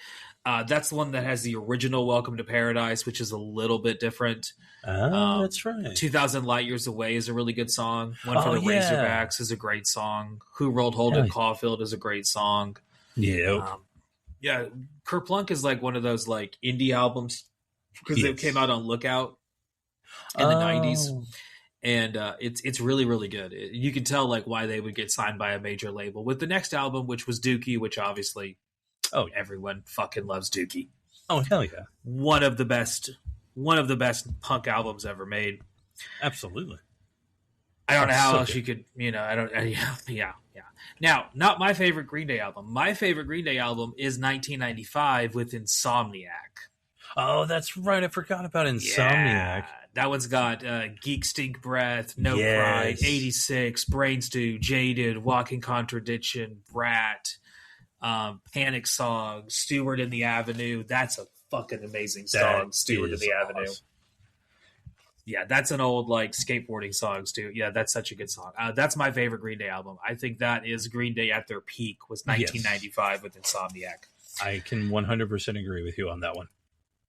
that's the one that has the original Welcome to Paradise, which is a little bit different. That's right. 2000 Light Years Away is a really good song. One for the Razorbacks is a great song. Who Rolled Holden Caulfield is a great song. Yeah. Kerplunk is like one of those like indie albums because it came out on Lookout in the 90s. And it's really, really good. You can tell like why they would get signed by a major label. With the next album, which was Dookie, which obviously everyone fucking loves Dookie. Oh, hell yeah. One of the best punk albums ever made. Absolutely. I don't know how else you could, yeah. Now, not my favorite Green Day album. My favorite Green Day album is 1995 with Insomniac. Oh, that's right. I forgot about Insomniac. That one's got Geek Stink Breath, No Pride, 86, Brain Stew, Jaded, Walking Contradiction, Brat, Panic Song, Stewart in the Avenue. That's a fucking amazing song, Stewart in the Avenue. Yeah, that's an old like skateboarding song, too. Yeah, that's such a good song. That's my favorite Green Day album. I think that is Green Day at their peak was 1995 with Insomniac. I can 100% agree with you on that one.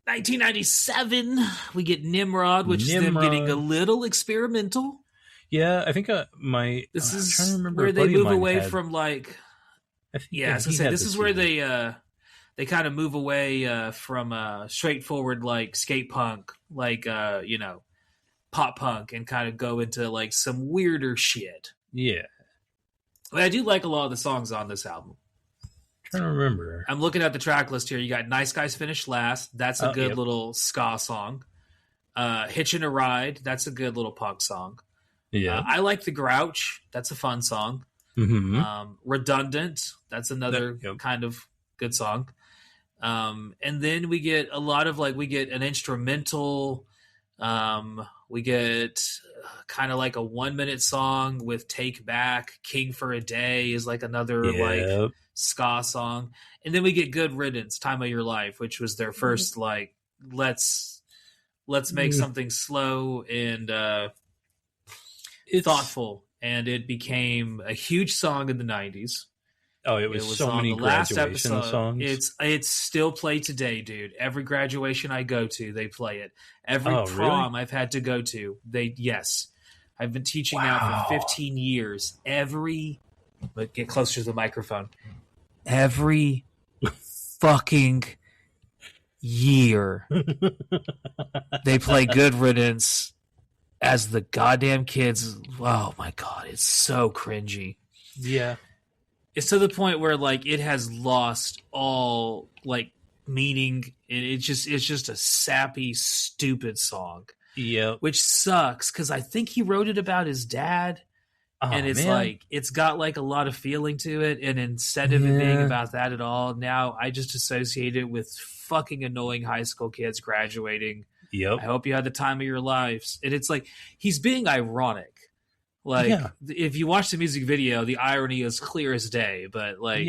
1997, we get Nimrod, which is them getting a little experimental. Yeah, I think this is where they move away from like. I was gonna say this is where they kind of move away from straightforward like skate punk, like pop punk, and kind of go into like some weirder shit. Yeah, but I do like a lot of the songs on this album. Trying to remember. I'm looking at the track list here. You got Nice Guys Finish Last. That's a good little ska song. Hitchin' a Ride. That's a good little punk song. Yeah. I Like the Grouch. That's a fun song. Redundant. That's another kind of good song. And then we get a lot of we get an instrumental. We get kind of like a 1-minute song with Take Back. King for a Day is like another ska song. And then we get Good Riddance, Time of Your Life, which was their first let's make something slow and thoughtful. And it became a huge song in the 90s. Oh, it was so many graduation songs. It's still played today, dude. Every graduation I go to, they play it. Every prom I've had to go to, I've been teaching now for 15 years. But get closer to the microphone. Every fucking year, they play Good Riddance as the goddamn kids. Oh my God, it's so cringy. Yeah. It's to the point where it has lost all meaning. It's just a sappy, stupid song. Yeah. Which sucks because I think he wrote it about his dad. And it's it's got a lot of feeling to it. And instead of it being about that at all, now I just associate it with fucking annoying high school kids graduating. Yep. I hope you had the time of your lives. And it's he's being ironic. Like, if you watch the music video, the irony is clear as day. But like,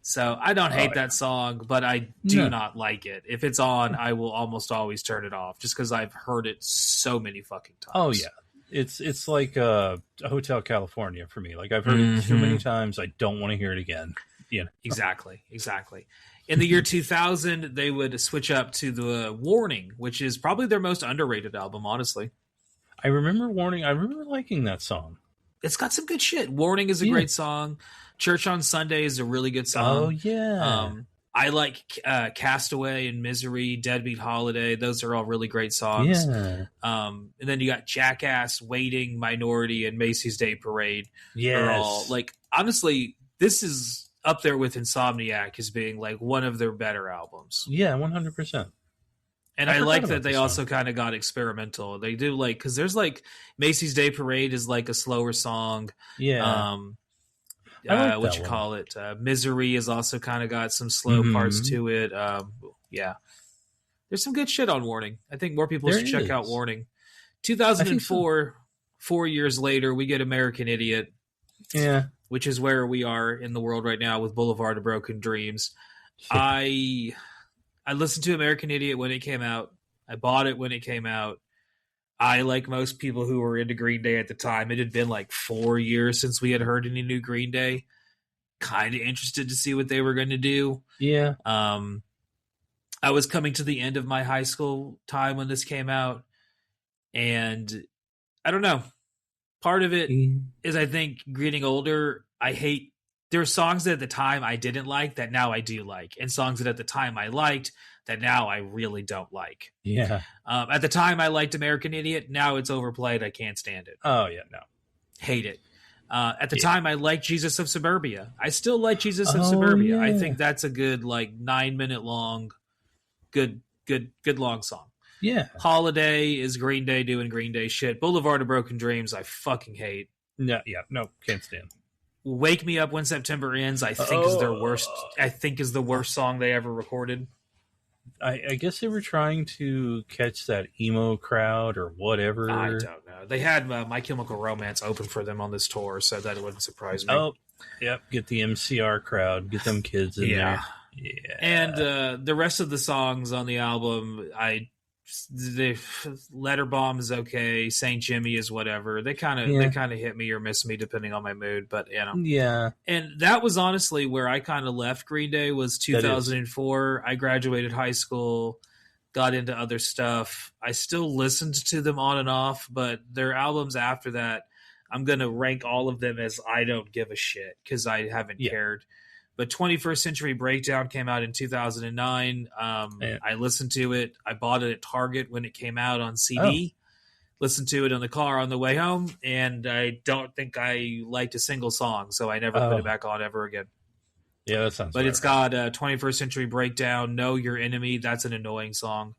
so I don't hate that song, but I do not like it. If it's on, I will almost always turn it off, just because I've heard it so many fucking times. Oh yeah, it's like Hotel California for me. Like I've heard it too many times. I don't want to hear it again. Yeah, exactly. In the year 2000, they would switch up to the Warning, which is probably their most underrated album, honestly. I remember Warning. I remember liking that song. It's got some good shit. Warning is a great song. Church on Sunday is a really good song. Oh, yeah. I like Castaway and Misery, Deadbeat Holiday. Those are all really great songs. Yeah. And then you got Jackass, Waiting, Minority, and Macy's Day Parade. Yes. Are all, like, honestly, this is up there with Insomniac as being like one of their better albums. Yeah, 100%. And I like that they also kind of got experimental. They do like, because there's like Macy's Day Parade is like a slower song. Yeah. What you call it? Misery has also kind of got some slow parts to it. Yeah. There's some good shit on Warning. I think more people should check out Warning. 2004, 4 years later, we get American Idiot. Yeah. Which is where we are in the world right now with Boulevard of Broken Dreams. I listened to American Idiot when it came out. I bought it when it came out. I, like most people who were into Green Day at the time, it had been like 4 years since we had heard any new Green Day. Kind of interested to see what they were going to do. Yeah. I was coming to the end of my high school time when this came out. And I don't know. Part of it is, I think, getting older, there are songs that at the time I didn't like that now I do like, and songs that at the time I liked that now I really don't like. Yeah. At the time I liked American Idiot. Now it's overplayed. I can't stand it. Oh, yeah, no. Hate it. At the time I liked Jesus of Suburbia. I still like Jesus of Suburbia. Yeah. I think that's a good, like, 9-minute long, good long song. Yeah. Holiday is Green Day doing Green Day shit. Boulevard of Broken Dreams I fucking hate. No, can't stand. Wake Me Up When September Ends, I think is their worst. I think is the worst song they ever recorded. I guess they were trying to catch that emo crowd or whatever. I don't know. They had My Chemical Romance open for them on this tour, so that wouldn't surprise me. Oh, yep. Get the MCR crowd. Get them kids in there. Yeah. And the rest of the songs on the album, Letter Bomb is okay. Saint Jimmy is whatever. They kind of hit me or miss me depending on my mood, but you know. Yeah. And that was honestly where I kind of left Green Day was 2004. I graduated high school, got into other stuff. I still listened to them on and off, but their albums after that, I'm going to rank all of them as I don't give a shit because I haven't cared. But 21st Century Breakdown came out in 2009. I listened to it. I bought it at Target when it came out on CD. Listened to it in the car on the way home, and I don't think I liked a single song, so I never put it back on ever again. Yeah, that sounds. But it's got 21st Century Breakdown, Know Your Enemy. That's an annoying song.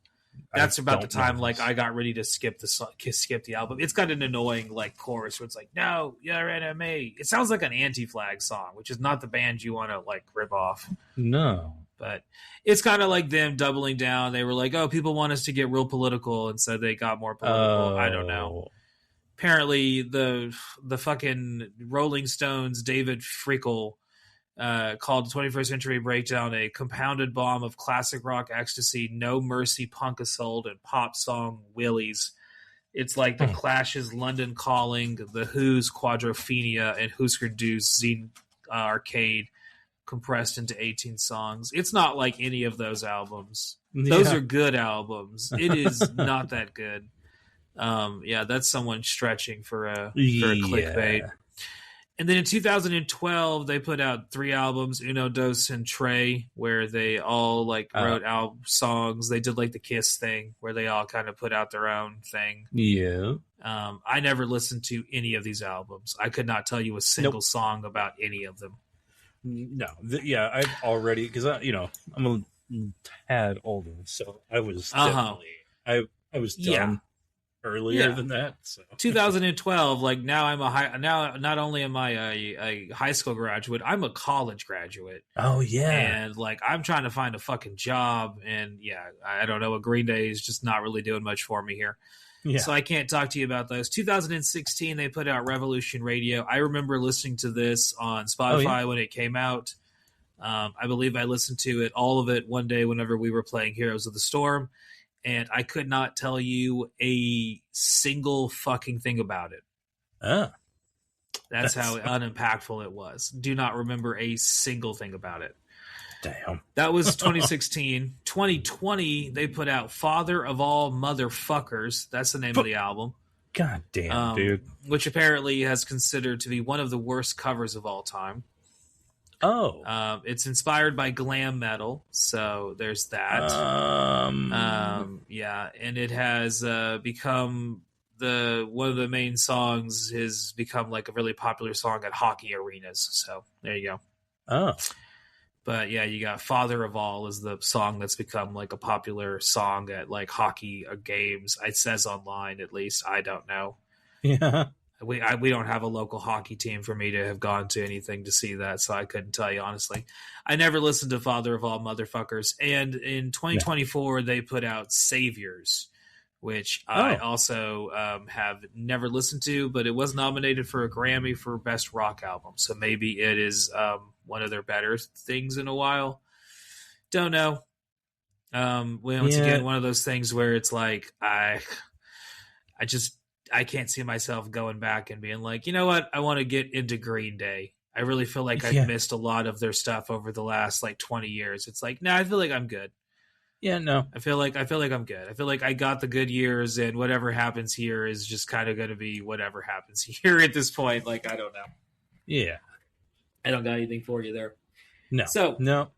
That's about the time like I got ready to skip the album. It's got an annoying like chorus where it's like, "No, your enemy." It sounds like an Anti-Flag song, which is not the band you want to like rip off. No, but it's kind of like them doubling down. They were like, "Oh, people want us to get real political," and so they got more political. I don't know. Apparently, the fucking Rolling Stones, David Frickel, called the 21st Century Breakdown a compounded bomb of classic rock ecstasy, no mercy punk assault, and pop song willies. It's like the Clash's London Calling, the Who's Quadrophenia, and Husker Du's Zine Arcade compressed into 18 songs. It's not like any of those albums. Those are good albums. It is not that good. That's someone stretching for a clickbait. And then in 2012, they put out 3 albums, Uno, Dos, and Tre, where they all like wrote out songs. They did like the Kiss thing, where they all kind of put out their own thing. Yeah. I never listened to any of these albums. I could not tell you a single song about any of them. No. I've already, because I'm a tad older, so I was definitely, I was done. Earlier than that, so 2012. Like now, now. Not only am I a high school graduate, I'm a college graduate. Oh yeah, and like I'm trying to find a fucking job, and I don't know. A Green Day is just not really doing much for me here. So I can't talk to you about those. 2016, they put out Revolution Radio. I remember listening to this on Spotify when it came out. I believe I listened to it, all of it, one day whenever we were playing Heroes of the Storm, and I could not tell you a single fucking thing about it. That's how unimpactful it was. Do not remember a single thing about it. Damn. That was 2016. 2020, they put out Father of All Motherfuckers. That's the name of the album. God damn, dude. Which apparently has considered to be one of the worst covers of all time. It's inspired by glam metal, so there's that. Yeah, and it has become one of the main songs has become like a really popular song at hockey arenas. So there you go. But yeah, you got Father of All is the song that's become like a popular song at like hockey games. It says online, at least. I don't know. Yeah. We don't have a local hockey team for me to have gone to anything to see that, so I couldn't tell you honestly. I never listened to Father of All Motherfuckers, and in 2024 they put out Saviors, which I also have never listened to, but it was nominated for a Grammy for Best Rock Album, so maybe it is one of their better things in a while. Don't know. Once again, one of those things where it's like I can't see myself going back and being like, you know what? I want to get into Green Day. I really feel like I've missed a lot of their stuff over the last like 20 years. It's like, I feel like I'm good. Yeah, no. I feel like I'm good. I feel like I got the good years, and whatever happens here is just kind of going to be whatever happens here at this point. Like, I don't know. Yeah. I don't got anything for you there. No. So, no.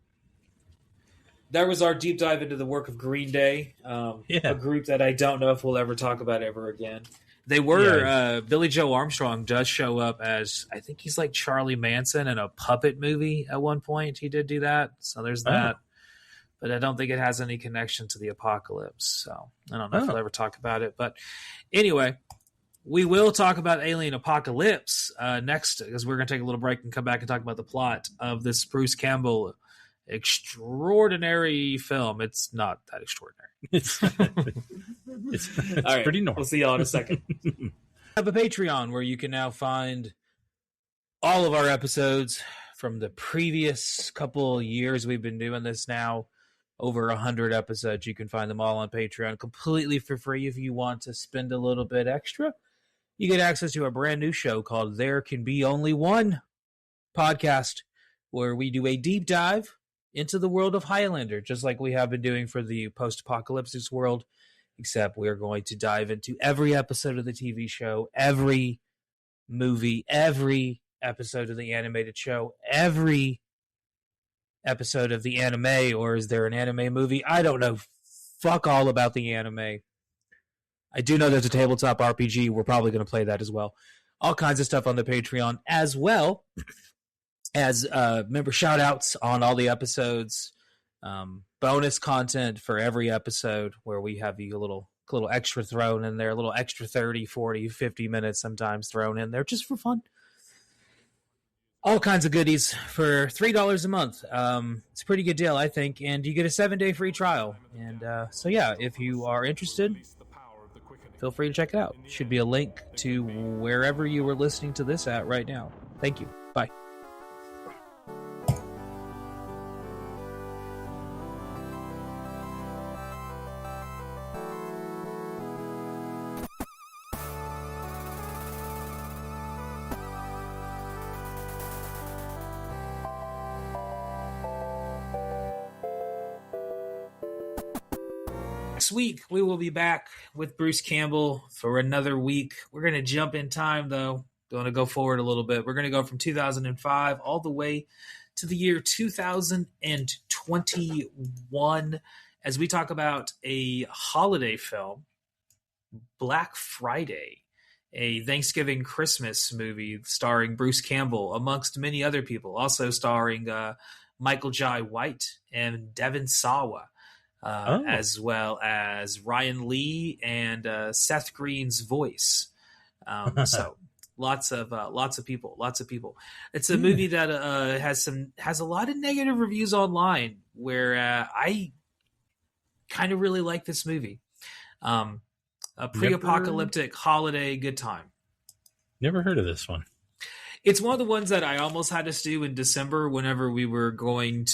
That was our deep dive into the work of Green Day, a group that I don't know if we'll ever talk about ever again. They were, Billy Joe Armstrong does show up as, I think he's like Charlie Manson in a puppet movie at one point. He did do that. So there's that. But I don't think it has any connection to the apocalypse. So I don't know if we'll ever talk about it. But anyway, we will talk about Alien Apocalypse next, because we're going to take a little break and come back and talk about the plot of this Bruce Campbell extraordinary film. It's not that extraordinary. It's pretty normal. We'll see y'all in a second. I have a Patreon where you can now find all of our episodes from the previous couple years. We've been doing this now, over 100 episodes. You can find them all on Patreon completely for free. If you want to spend a little bit extra, you get access to a brand new show called There Can Be Only One podcast, where we do a deep dive into the world of Highlander, just like we have been doing for the post-apocalyptic world, except we are going to dive into every episode of the TV show, every movie, every episode of the animated show, every episode of the anime, or is there an anime movie? I don't know. Fuck all about the anime. I do know there's a tabletop RPG. We're probably going to play that as well. All kinds of stuff on the Patreon, as well as member shout-outs on all the episodes, bonus content for every episode, where we have you a little extra thrown in there, a little extra 30, 40, 50 minutes sometimes thrown in there just for fun. All kinds of goodies for $3 a month. It's a pretty good deal, I think, and you get a 7-day free trial. And so yeah, if you are interested, feel free to check it out. Should be a link to wherever you were listening to this at right now. Thank you. Bye. Next week, we will be back with Bruce Campbell for another week. We're going to jump in time, though. Going to go forward a little bit. We're going to go from 2005 all the way to the year 2021 as we talk about a holiday film, Black Friday, a Thanksgiving Christmas movie starring Bruce Campbell, amongst many other people, also starring Michael Jai White and Devon Sawa. As well as Ryan Lee and Seth Green's voice. So lots of people. It's a movie that has a lot of negative reviews online, where I kind of really like this movie. A pre-apocalyptic holiday good time. Never heard of this one. It's one of the ones that I almost had us do in December when we were doing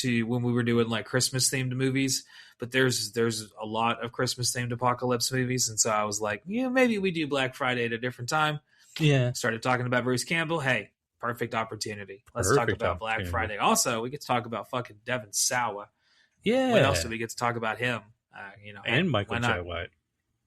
like Christmas themed movies. But there's a lot of Christmas themed apocalypse movies, and so I was like, maybe we do Black Friday at a different time. Yeah. Started talking about Bruce Campbell. Hey, perfect opportunity. Let's talk about Black Friday. Also, we get to talk about fucking Devon Sawa. Yeah. What else do we get to talk about him? And Michael Jai White.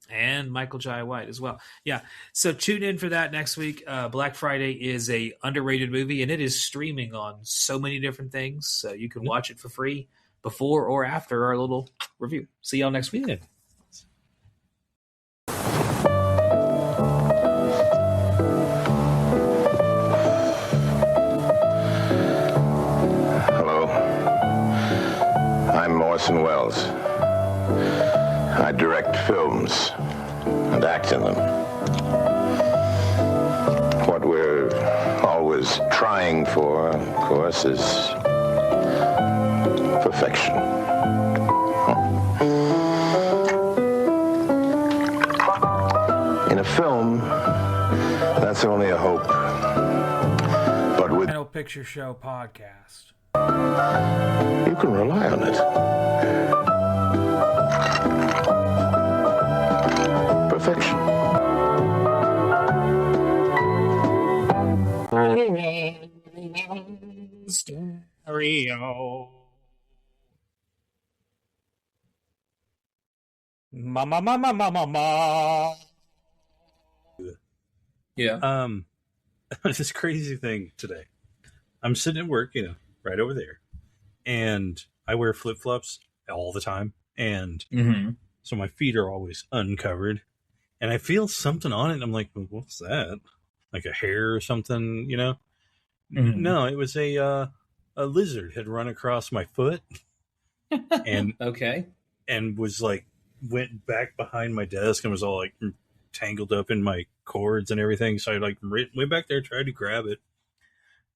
And Michael Jai White as well. Yeah. So tune in for that next week. Black Friday is a underrated movie, and it is streaming on so many different things. So you can watch it for free before or after our little review. See y'all next week. Yeah. Hello. I'm Orson Welles. I direct films and act in them. What we're always trying for, of course, is perfection. In a film, that's only a hope. But with Final Picture Show podcast, you can rely on it. Perfection. Stereo. Ma. Yeah. This crazy thing today. I'm sitting at work, right over there, and I wear flip-flops all the time, and so my feet are always uncovered, and I feel something on it, and I'm like, well, what's that? Like a hair or something, No, it was a lizard had run across my foot, and okay, and was like went back behind my desk and was all like tangled up in my cords and everything. So I like went back there, tried to grab it,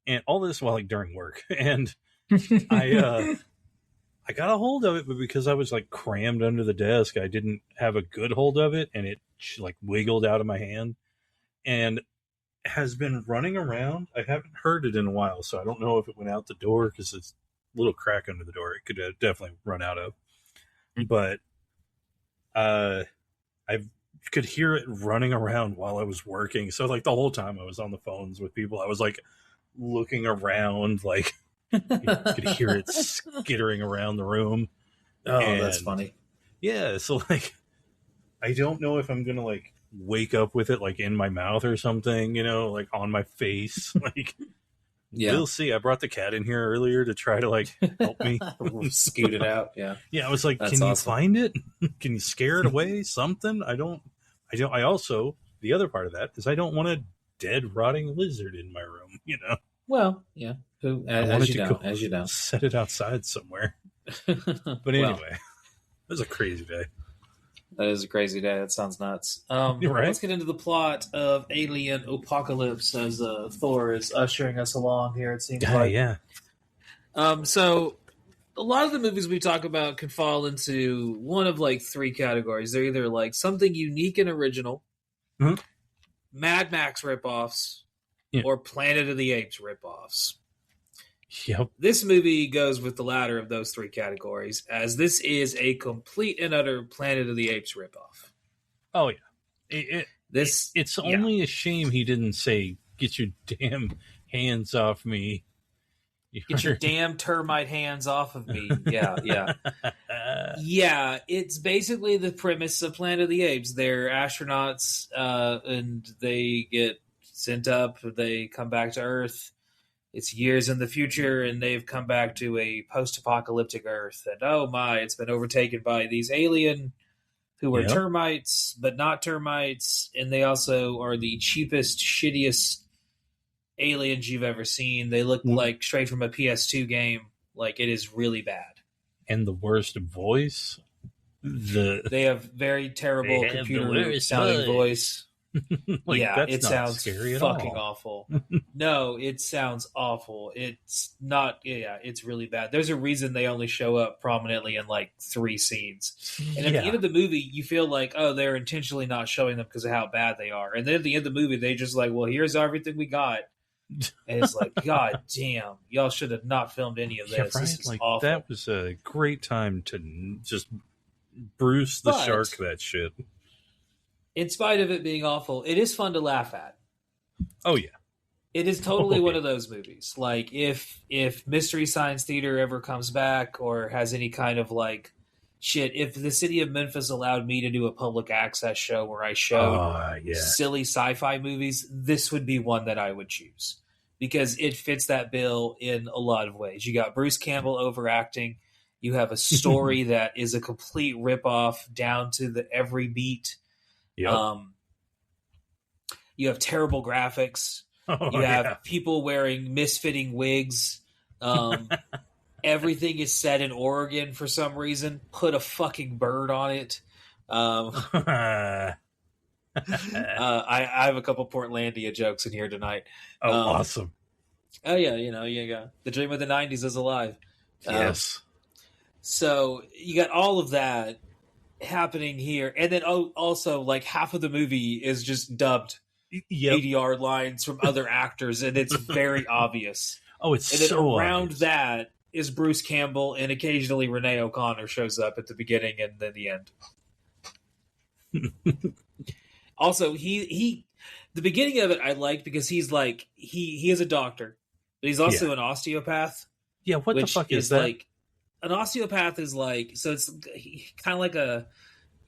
and all this while like during work, and I got a hold of it, but because I was like crammed under the desk, I didn't have a good hold of it, and it like wiggled out of my hand, and has been running around. I haven't heard it in a while, so I don't know if it went out the door because it's a little crack under the door. It could definitely run out of, but I could hear it running around while I was working. So like the whole time I was on the phones with people, I was like looking around, like you could hear it skittering around the room. Oh, that's funny. Yeah, so like I don't know if I'm gonna like wake up with it like in my mouth or something, like on my face. Like we'll see. I brought the cat in here earlier to try to like help me scoot it out. Yeah, I was like, that's can awesome. You find it? Can you scare it away? Something? I also, the other part of that is I don't want a dead rotting lizard in my room, Well, yeah. As you know, set it outside somewhere. But anyway, it was a crazy day. That is a crazy day. That sounds nuts. Right? Let's get into the plot of Alien Apocalypse as Thor is ushering us along here, it seems like. Yeah. So a lot of the movies we talk about can fall into one of like three categories. They're either like something unique and original, Mad Max ripoffs, or Planet of the Apes ripoffs. Yep. This movie goes with the latter of those three categories, as this is a complete and utter Planet of the Apes ripoff. Oh yeah, it's only a shame he didn't say, "Get your damn hands off me." Get your damn termite hands off of me. Yeah. Yeah, it's basically the premise of Planet of the Apes. They're astronauts, and they get sent up. They come back to Earth. It's years in the future, and they've come back to a post-apocalyptic Earth. And oh my, it's been overtaken by these alien who are termites, but not termites. And they also are the cheapest, shittiest aliens you've ever seen. They look like straight from a PS2 game. Like, it is really bad. And the worst voice? They have very terrible computer-sounding voice. Yeah, that's it not sounds scary at fucking all. awful. No, it sounds awful. It's not. Yeah, it's really bad. There's a reason they only show up prominently in like 3 scenes, and at the end of the movie, you feel like, oh, they're intentionally not showing them because of how bad they are. And then at the end of the movie, they just like, well, here's everything we got, and it's like, God damn, y'all should have not filmed any of this. Yeah, right. This is Like awful. that was a great time to just Bruce the shark that shit. In spite of it being awful, it is fun to laugh at. Oh yeah, it is totally one of those movies. Like if Mystery Science Theater ever comes back or has any kind of like shit, if the city of Memphis allowed me to do a public access show where I showed silly sci-fi movies, this would be one that I would choose because it fits that bill in a lot of ways. You got Bruce Campbell overacting. You have a story that is a complete ripoff down to the every beat. Yep. You have terrible graphics. You have people wearing misfitting wigs. Everything is set in Oregon for some reason. Put a fucking bird on it. I have a couple Portlandia jokes in here tonight. Awesome. Oh yeah, you got the dream of the '90s is alive. Yes. So you got all of that happening here, and then also like half of the movie is just dubbed ADR lines from other actors, and it's very obvious. Oh, it's and then so around obvious. that is Bruce Campbell, and occasionally Renee O'Connor shows up at the beginning and then the end. Also, he the beginning of it I liked because he's like he is a doctor, but he's also an osteopath. Yeah, what the fuck is that? Like, an osteopath is like, so it's kind of like I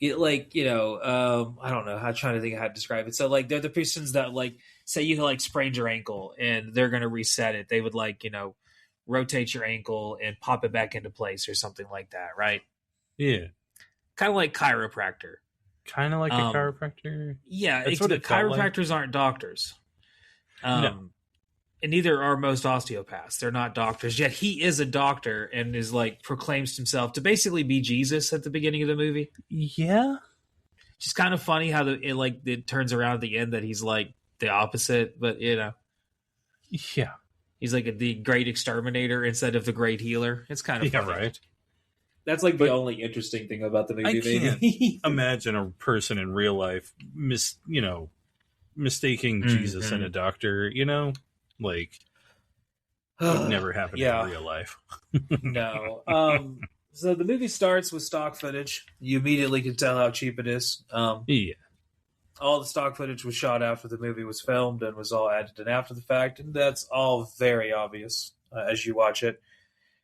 don't know, I'm trying to think of how to describe it. So like they're the persons that like say you like sprained your ankle and they're going to reset it. They would like, rotate your ankle and pop it back into place or something like that. Right. Yeah. Kind of like chiropractor. Kind of like a chiropractor. Yeah. That's what it felt chiropractors like. aren't doctors. No. And neither are most osteopaths. They're not doctors. Yet he is a doctor and is like proclaims himself to basically be Jesus at the beginning of the movie. Yeah. Just kind of funny how it turns around at the end that he's like the opposite, but Yeah. He's like the great exterminator instead of the great healer. It's kind of funny. Right. That's like the only interesting thing about the movie. I can't imagine a person in real life mistaking Jesus and a doctor, Like, would never happen in real life. No. So the movie starts with stock footage. You immediately can tell how cheap it is. All the stock footage was shot after the movie was filmed and was all added in after the fact, and that's all very obvious as you watch it.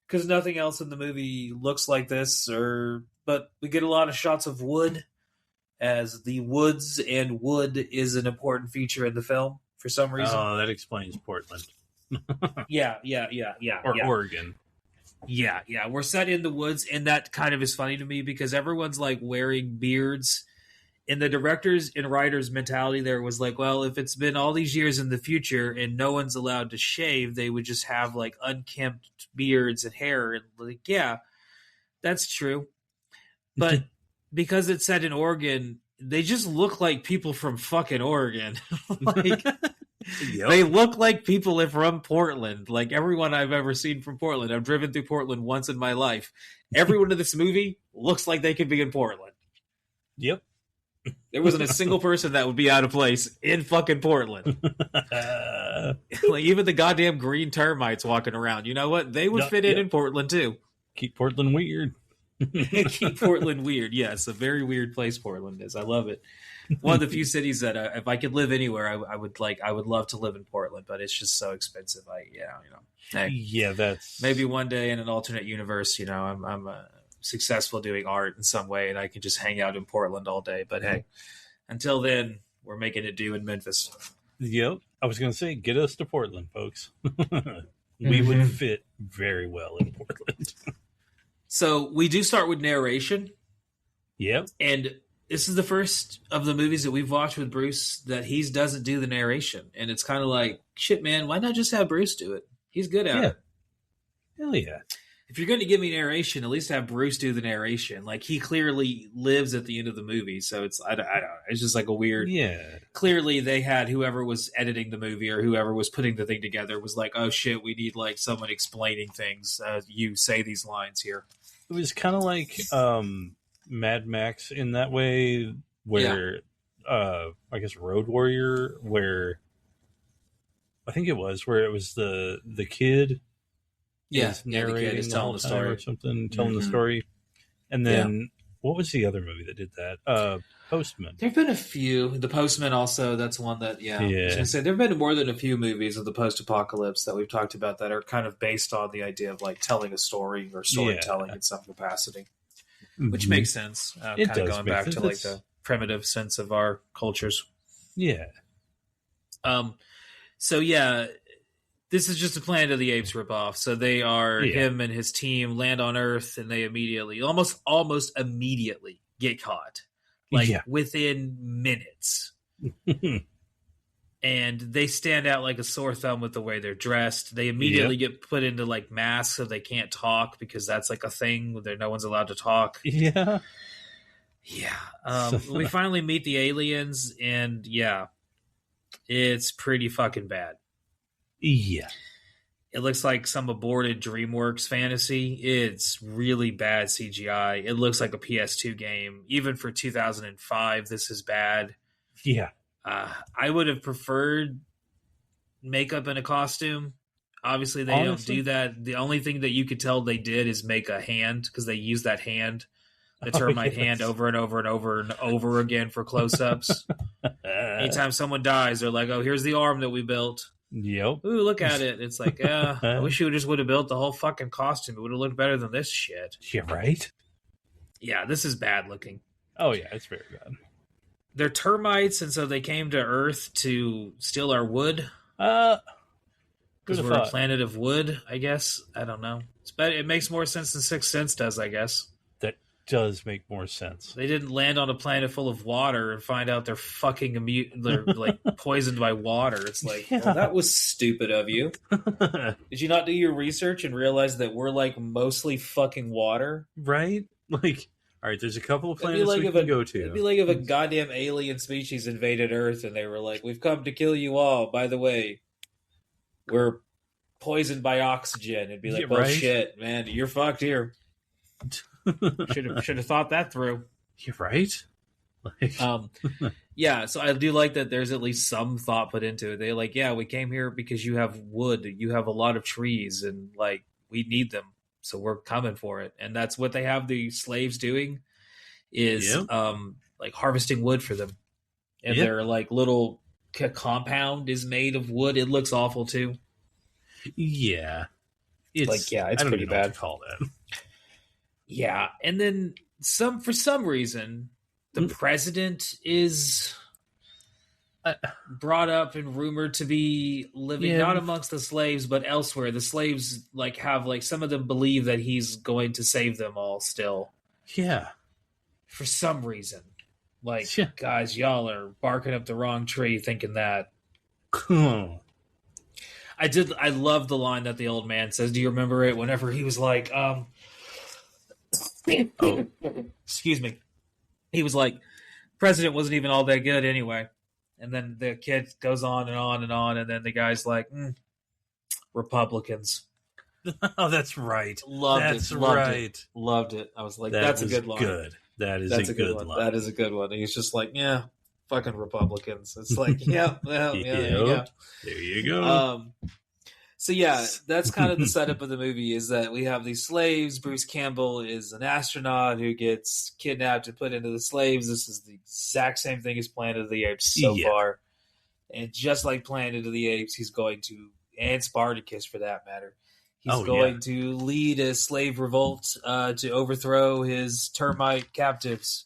Because nothing else in the movie looks like this, but we get a lot of shots of wood, as the woods and wood is an important feature in the film for some reason. Oh, that explains Portland. Yeah. Or Oregon. Yeah. We're set in the woods, and that kind of is funny to me because everyone's like wearing beards. And the directors and writers' mentality there was like, well, if it's been all these years in the future and no one's allowed to shave, they would just have like unkempt beards and hair. And like, yeah, that's true. But because it's set in Oregon, they just look like people from fucking Oregon. They look like people from Portland. Like everyone I've ever seen from Portland. I've driven through Portland once in my life. Everyone in this movie looks like they could be in Portland. Yep. There wasn't a single person that would be out of place in fucking Portland. Like even the goddamn green termites walking around. You know what? They would fit in Portland too. Keep Portland weird. Keep Portland weird. Yeah, it's a very weird place Portland is. I love it. One of the few cities that if I could live anywhere, I would love to live in Portland, but it's just so expensive. Hey, that's maybe one day in an alternate universe. I'm successful doing art in some way, and I can just hang out in Portland all day. But hey, until then, we're making it do in Memphis. Yep. I was going to say, get us to Portland, folks. We would fit very well in Portland. So we do start with narration. Yep. And this is the first of the movies that we've watched with Bruce that he doesn't do the narration. And it's kind of like, shit, man, why not just have Bruce do it? He's good at it. Hell yeah. if you're going to give me narration, at least have Bruce do the narration. Like, he clearly lives at the end of the movie, so it's I don't know. It's just like a weird. Yeah. Clearly, they had whoever was editing the movie or whoever was putting the thing together was like, oh shit, we need like someone explaining things. You say these lines here. It was kind of like Mad Max in that way, where I guess Road Warrior, where I think it was the kid. Narrating is telling the story or something, telling the story. And then what was the other movie that did that? Postman. There have been a few. The Postman also, that's one that, I was going to say, there have been more than a few movies of the post-apocalypse that we've talked about that are kind of based on the idea of like telling a story or storytelling in some capacity, which makes sense. Kind of going back to like the primitive sense of our cultures. Yeah. So yeah, this is just a Planet of the Apes ripoff. So they are him and his team land on Earth, and they immediately, almost immediately, get caught, like within minutes. And they stand out like a sore thumb with the way they're dressed. They immediately get put into like masks so they can't talk because that's like a thing where no one's allowed to talk. Yeah. We finally meet the aliens, and it's pretty fucking bad. Yeah. It looks like some aborted DreamWorks fantasy. It's really bad CGI. It looks like a PS2 game. Even for 2005, this is bad. Yeah. I would have preferred makeup and a costume. Obviously, they don't do that. The only thing that you could tell they did is make a hand, because they use that hand, the termite hand, over and over and over and over again for close-ups. Anytime someone dies, they're like, oh, here's the arm that we built. Yep. Ooh, look at it. It's like, I wish you just would have built the whole fucking costume. It would have looked better than this shit. Yeah, right? Yeah, this is bad looking. Oh, yeah, it's very bad. They're termites, and so they came to Earth to steal our wood. Because we're a planet of wood, I guess. I don't know. It's better. It makes more sense than Sixth Sense does, I guess. That does make more sense. They didn't land on a planet full of water and find out they're fucking they're like poisoned by water. It's like, well, that was stupid of you. Did you not do your research and realize that we're like mostly fucking water? Right? Like, all right, there's a couple of planets we can go to. It'd be like if a goddamn alien species invaded Earth and they were like, we've come to kill you all. By the way, we're poisoned by oxygen. It'd be like, well, shit, man, you're fucked here. Should have thought that through. You're right. Like... so I do like that there's at least some thought put into it. They're like, yeah, we came here because you have wood, you have a lot of trees, and like we need them, so we're coming for it. And that's what they have the slaves doing is like harvesting wood for them. And their like little compound is made of wood. It looks awful too. Yeah. It's pretty bad. What to call that. Yeah, and then for some reason, the president is brought up and rumored to be living not amongst the slaves, but elsewhere. The slaves like have like some of them believe that he's going to save them all still. Yeah, for some reason, like guys, y'all are barking up the wrong tree, thinking that. I love the line that the old man says. Do you remember it? Whenever he was like, excuse me. He was like, president wasn't even all that good anyway. And then the kid goes on and on and on, and then the guy's like, Republicans. Oh, that's right. Loved it. I was like, that's a good line. That is a good line. That is a good one. And he's just like, yeah, fucking Republicans. It's like, there you go. So yeah, that's kind of the setup of the movie, is that we have these slaves. Bruce Campbell is an astronaut who gets kidnapped and put into the slaves. This is the exact same thing as Planet of the Apes so far. And just like Planet of the Apes, he's going to, and Spartacus for that matter, he's going to lead a slave revolt to overthrow his termite captives.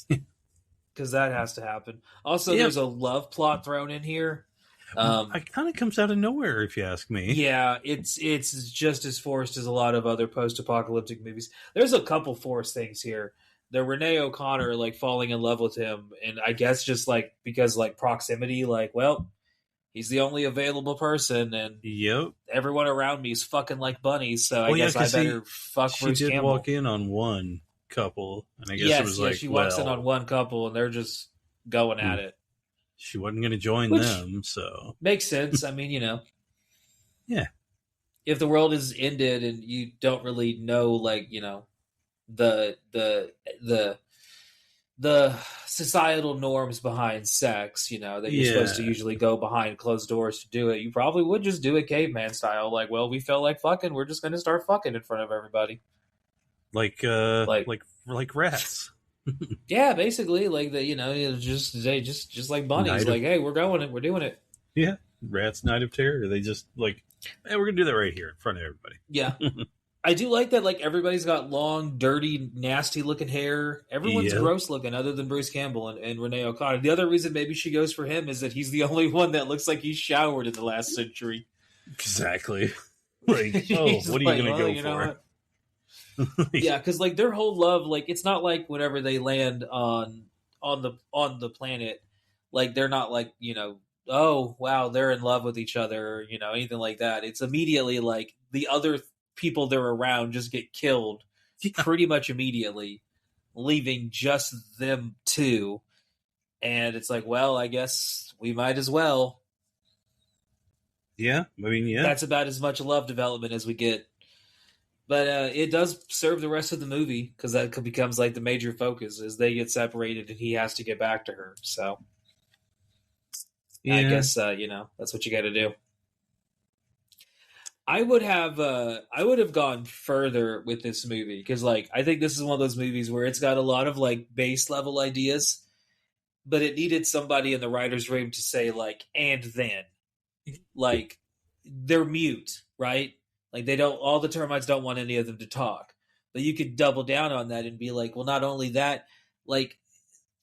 Because that has to happen. Also, there's a love plot thrown in here. It kind of comes out of nowhere, if you ask me. Yeah, it's just as forced as a lot of other post-apocalyptic movies. There's a couple forced things here. The Renee O'Connor like falling in love with him, and I guess just like because like proximity, like, well, he's the only available person, and everyone around me is fucking like bunnies, so I guess I better fuck Bruce Campbell. She did walk in on one couple, and I guess it was like, she walks in on one couple, and they're just going at it. She wasn't going to join them, so... Makes sense. I mean, Yeah. If the world is ended and you don't really know, like, the societal norms behind sex, that you're supposed to usually go behind closed doors to do it, you probably would just do it caveman style. Like, well, we felt like fucking, we're just going to start fucking in front of everybody. Like rats. Yeah, basically, like just like bunnies. Like, hey, we're doing it. Yeah, rats, Night of Terror. They just like, hey, we're gonna do that right here in front of everybody. Yeah, I do like that. Like, everybody's got long, dirty, nasty looking hair. Everyone's gross looking, other than Bruce Campbell and Renee O'Connor. The other reason maybe she goes for him is that he's the only one that looks like he's showered in the last century. Exactly. Like, what are you gonna go for? Yeah, because like their whole love, like it's not like whenever they land on the planet, like they're not like oh wow, they're in love with each other, or, anything like that. It's immediately like the other people they're around just get killed pretty much immediately, leaving just them two, and it's like, well, I guess we might as well. Yeah, I mean, yeah, that's about as much love development as we get. But it does serve the rest of the movie, because that becomes like the major focus as they get separated and he has to get back to her. So I guess that's what you got to do. I would have gone further with this movie, because like I think this is one of those movies where it's got a lot of like base level ideas, but it needed somebody in the writer's room to say like, and then, like, they're mute, right? Like all the termites don't want any of them to talk, but you could double down on that and be like, well, not only that, like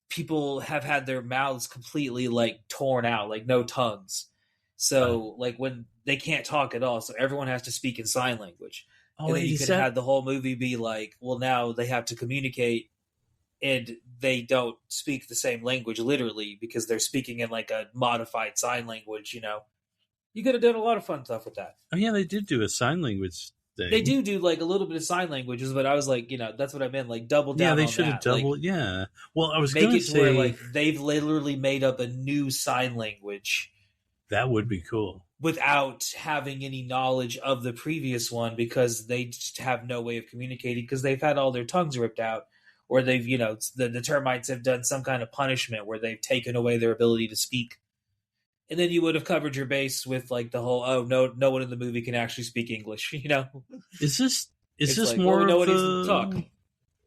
people have had their mouths completely like torn out, like no tongues. So like when they can't talk at all, so everyone has to speak in sign language. And then you could have had the whole movie be like, well, now they have to communicate and they don't speak the same language literally because they're speaking in like a modified sign language, You could have done a lot of fun stuff with that. Oh yeah, they did do a sign language thing. They do like a little bit of sign languages, but I was like, that's what I meant. Like double down. Yeah, they on should have that. doubled. Like, yeah. Well, I was make going it to to where say like they've literally made up a new sign language. That would be cool. Without having any knowledge of the previous one, because they just have no way of communicating because they've had all their tongues ripped out, or they've the termites have done some kind of punishment where they've taken away their ability to speak. And then you would have covered your base with like the whole, no one in the movie can actually speak English, Is this like, more well, of talk.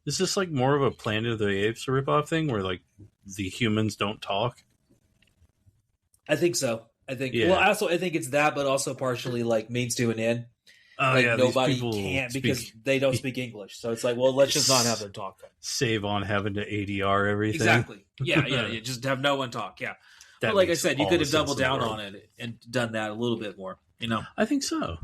Is this like more of a Planet of the Apes ripoff thing where like the humans don't talk? I think so. I think I think it's that, but also partially like means to an end. Like nobody can't because they don't speak English. So it's like, well, let's just not have them talk then. Save on having to ADR everything. Exactly. Yeah. Just have no one talk. Yeah. But like I said, you could have doubled down on it and done that a little bit more. I think so.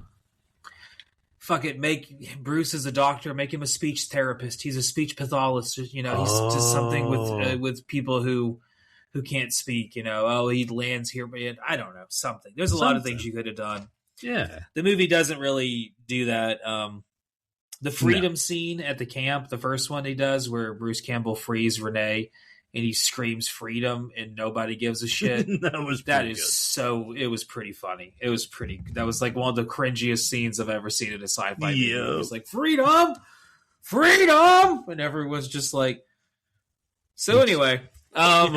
Fuck it, make Bruce as a doctor, make him a speech therapist. He's a speech pathologist. He's just something with people who can't speak. He lands here, but I don't know, something. There's a lot of things you could have done. Yeah, the movie doesn't really do that. The freedom scene at the camp, the first one he does, where Bruce Campbell frees Renee and he screams freedom and nobody gives a shit. It was pretty funny. That was like one of the cringiest scenes I've ever seen in a sci-fi movie. It was like, freedom! And everyone's just like, so anyway. Like,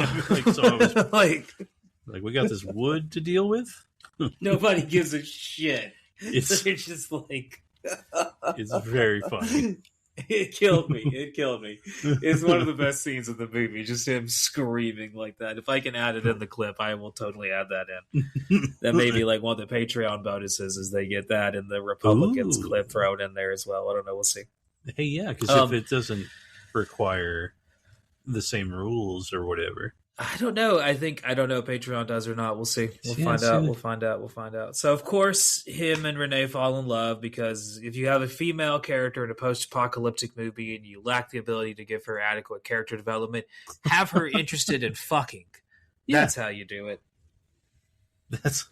we got this wood to deal with? Nobody gives a shit. It's just like... It's very funny. It killed me. It's one of the best scenes of the movie. Just him screaming like that. If I can add it in the clip, I will totally add that in. That may be like one of the Patreon bonuses, is they get that in the Republicans clip thrown in there as well. I don't know. We'll see. Hey, yeah, because if it doesn't require the same rules or whatever. I don't know. I don't know if Patreon does or not. We'll see. We'll find out. So, of course, him and Renee fall in love because if you have a female character in a post-apocalyptic movie and you lack the ability to give her adequate character development, have her interested in fucking. That's how you do it. That's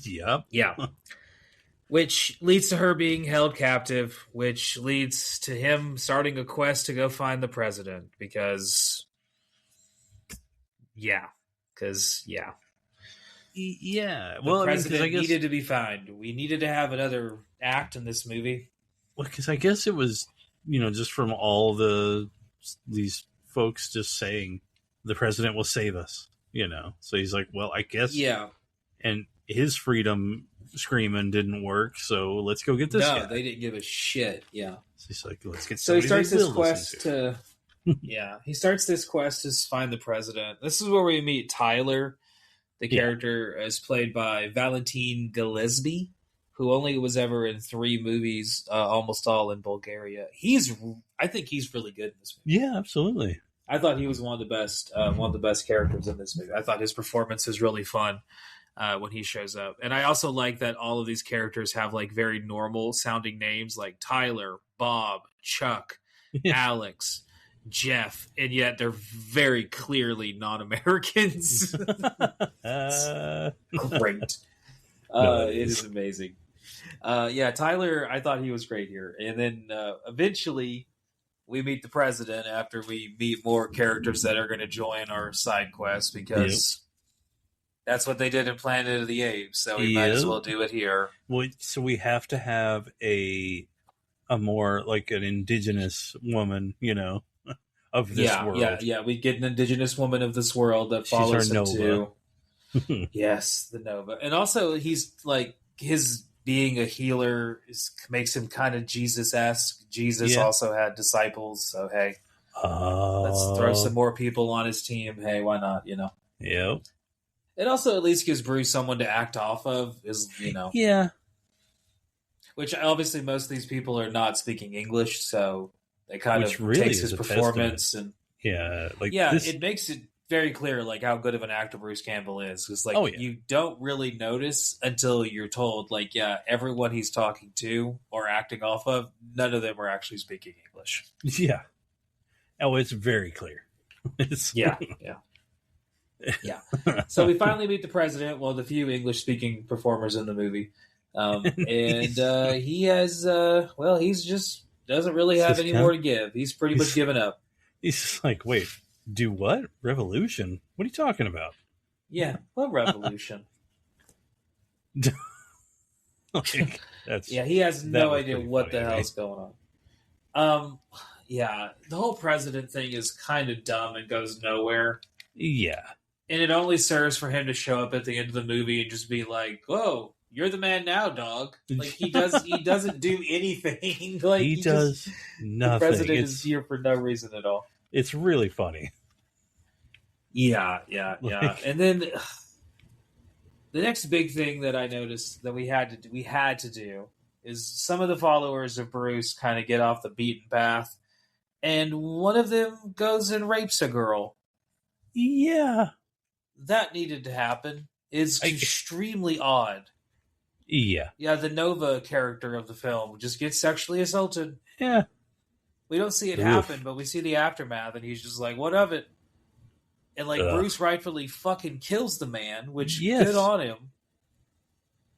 yep. Yeah. Which leads to her being held captive, which leads to him starting a quest to go find the president because yeah. Yeah. The Well, president I guess needed to be found. We needed to have another act in this movie. well, because I guess it was just from all these folks just saying the president will save us. So he's like, well, I guess and his freedom screaming didn't work, so let's go get this guy. No, they didn't give a shit. Yeah. So he's like, let's get. So he starts this quest to. Yeah, he starts this quest to find the president. This is where we meet Tyler. The character is played by Valentin Gillespie, who only was ever in 3 movies, almost all in Bulgaria. I think he's really good in this movie. Yeah, absolutely. I thought he was one of the best characters in this movie. I thought his performance is really fun when he shows up, and I also like that all of these characters have like very normal sounding names, like Tyler, Bob, Chuck, Alex, Jeff, and yet they're very clearly non-Americans. Great. It is amazing. Tyler, I thought he was great here. And then eventually we meet the president after we meet more characters that are going to join our side quest because that's what they did in Planet of the Apes. So we might as well do it here. Well, so we have to have a more like an indigenous woman, of this world. Yeah. We get an indigenous woman of this world that follows him too. Yes, the Nova. And also he's like his being a healer makes him kind of Jesus-esque. Jesus also had disciples, so hey, let's throw some more people on his team. Hey, why not? Yep. It also at least gives Bruce someone to act off of. Yeah. Which obviously most of these people are not speaking English, so it kind of really takes his performance and it makes it very clear like how good of an actor Bruce Campbell is. Because you don't really notice until you're told everyone he's talking to or acting off of, none of them are actually speaking English. Yeah. Oh, it's very clear. Yeah. So we finally meet the president, one of the few English-speaking performers in the movie. He has, he's just doesn't really have any more to give. He's pretty much given up. He's just like, wait, do what? Revolution? What are you talking about? Yeah, what revolution? He has no idea what the hell's going on. The whole president thing is kind of dumb and goes nowhere. Yeah. And it only serves for him to show up at the end of the movie and just be like, whoa, you're the man now, dog. Like he doesn't do anything. Like he does nothing. The president is here for no reason at all. It's really funny. Yeah. And then the next big thing that I noticed that we had to do is some of the followers of Bruce kind of get off the beaten path, and one of them goes and rapes a girl. Yeah. That needed to happen. It's extremely odd. Yeah. Yeah, the Nova character of the film just gets sexually assaulted. Yeah. We don't see it happen, but we see the aftermath, and he's just like, what of it? And Bruce rightfully fucking kills the man, which good on him.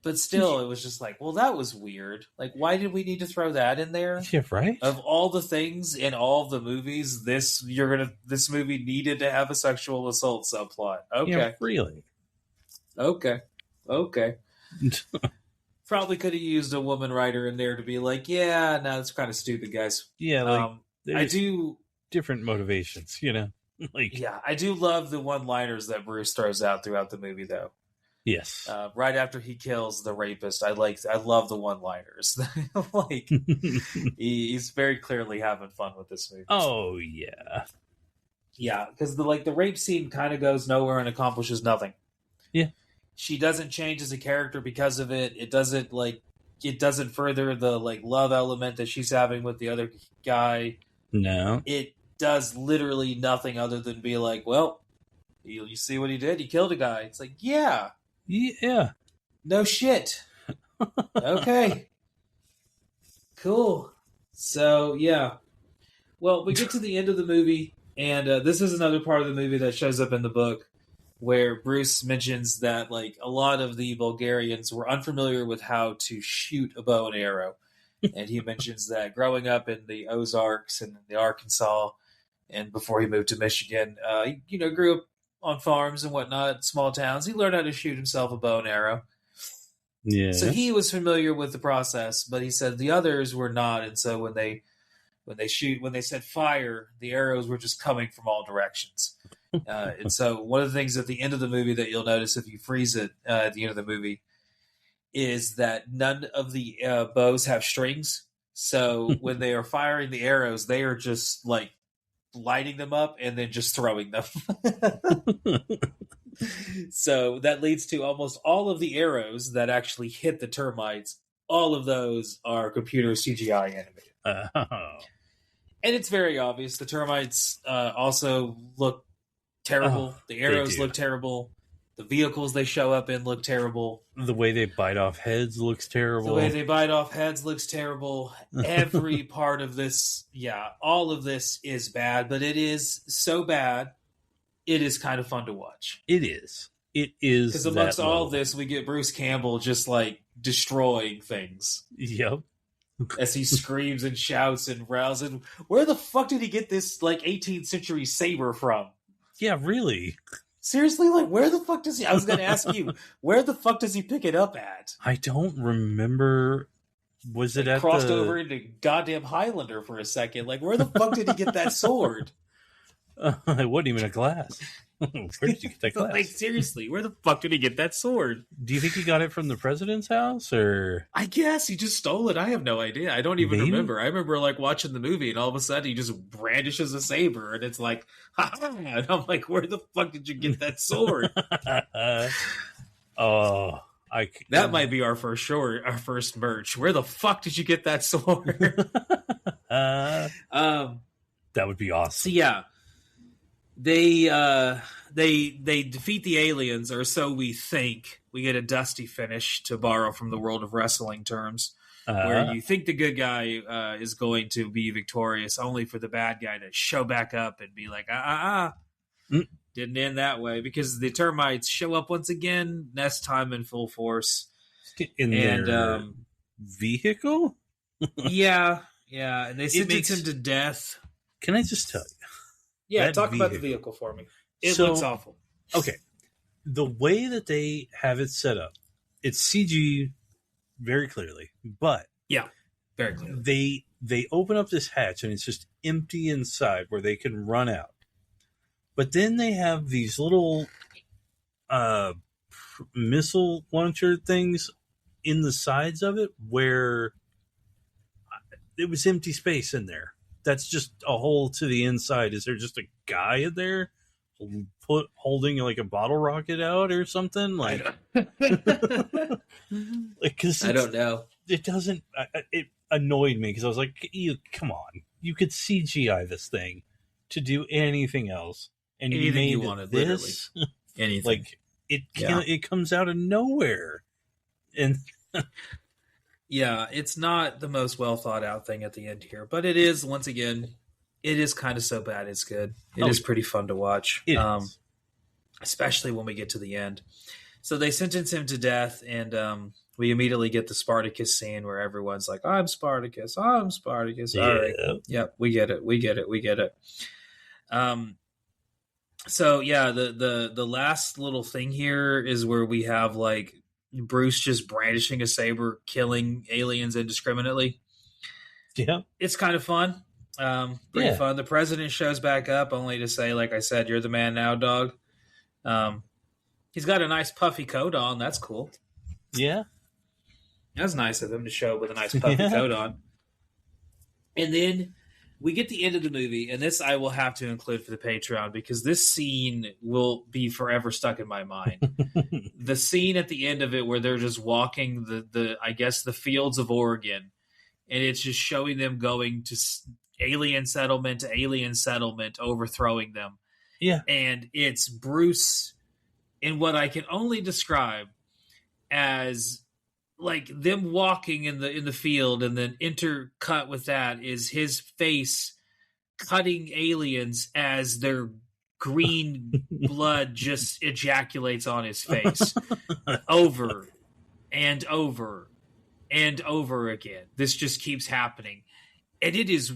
But still, it was just like, well, that was weird. Like, why did we need to throw that in there? Yeah, right. Of all the things in all of the movies, this movie needed to have a sexual assault subplot. Okay, yeah, really. Okay. Probably could have used a woman writer in there to be like, yeah, no, that's kind of stupid, guys. Yeah, I do different motivations, I do love the one-liners that Bruce throws out throughout the movie, though. Yes. Right after he kills the rapist, I love the one-liners. He's very clearly having fun with this movie. Oh yeah. Yeah, because the rape scene kind of goes nowhere and accomplishes nothing. Yeah. She doesn't change as a character because of it. It doesn't further the love element that she's having with the other guy. No. It does literally nothing other than be like, well, you see what he did? He killed a guy. It's like, yeah. Yeah. No shit. Okay. Cool. So, yeah. Well, we get to the end of the movie, and this is another part of the movie that shows up in the book, where Bruce mentions that like a lot of the Bulgarians were unfamiliar with how to shoot a bow and arrow. And he mentions that growing up in the Ozarks and the Arkansas, and before he moved to Michigan, he, grew up on farms and whatnot, small towns. He learned how to shoot himself a bow and arrow. Yeah. So he was familiar with the process, but he said the others were not. And so when they said fire, the arrows were just coming from all directions. And so one of the things at the end of the movie that you'll notice if you freeze it at the end of the movie is that none of the bows have strings. So when they are firing the arrows, they are just like lighting them up and then just throwing them. So that leads to almost all of the arrows that actually hit the termites. All of those are computer CGI animated. And it's very obvious. The termites also look terrible. The arrows look terrible. The vehicles they show up in look terrible. The way they bite off heads looks terrible. The way they bite off heads looks terrible. Every part of this, all of this is bad, but it is so bad, it is kind of fun to watch. It is. It is. Because amongst all of this, we get Bruce Campbell just like destroying things. Yep. As he screams and shouts and growls. And where the fuck did he get this like 18th century saber from? Yeah, really. Seriously, like where the fuck does he? I was going to ask you, where the fuck does he pick it up at? I don't remember. Was it at crossed over into goddamn Highlander for a second? Like where the fuck did he get that sword? It wasn't even a glass. Where did you get that glass? Like seriously, where the fuck did he get that sword? Do you think he got it from the president's house, or? I guess he just stole it. I have no idea. I don't even remember. I remember like watching the movie, and all of a sudden he just brandishes a saber, and it's like, ha! And I'm like, where the fuck did you get that sword? That might be our first short, our first merch. Where the fuck did you get that sword? That would be awesome. So yeah. They defeat the aliens, or so we think. We get a dusty finish, to borrow from the world of wrestling terms, where you think the good guy is going to be victorious, only for the bad guy to show back up and be like, Didn't end that way, because the termites show up once again, next time in full force. In their vehicle? Yeah, and they sentence him to death. Can I just tell you? Yeah, talk about the vehicle for me. It looks awful. Okay. The way that they have it set up, it's CG very clearly, but yeah, very clearly. They open up this hatch and it's just empty inside where they can run out. But then they have these little missile launcher things in the sides of it where it was empty space in there. That's just a hole to the inside. Is there just a guy in there holding like a bottle rocket out or something? Like, I don't know. It doesn't. It annoyed me because I was like, "Come on! You could CGI this thing to do anything else, and anything you made you wanted, this anything. Like it comes out of nowhere, and." Yeah, it's not the most well thought out thing at the end here, but it is, once again, it is kind of so bad it's good. It is pretty fun to watch, especially when we get to the end. So they sentence him to death, and we immediately get the Spartacus scene where everyone's like, I'm Spartacus. All right. Yep, we get it. So yeah, the last little thing here is where we have like Bruce just brandishing a saber, killing aliens indiscriminately. Yeah. It's kind of fun. Pretty fun. The president shows back up only to say, like I said, you're the man now, dog. He's got a nice puffy coat on. That's cool. Yeah. That's nice of him to show with a nice puffy coat on. And then we get the end of the movie, and this I will have to include for the Patreon because this scene will be forever stuck in my mind. The scene at the end of it where they're just walking the I guess the fields of Oregon, and it's just showing them going to alien settlement to alien settlement, overthrowing them. Yeah. And it's Bruce in what I can only describe as like them walking in the field, and then intercut with that is his face cutting aliens as they're green blood just ejaculates on his face over and over and over again. This just keeps happening. And it is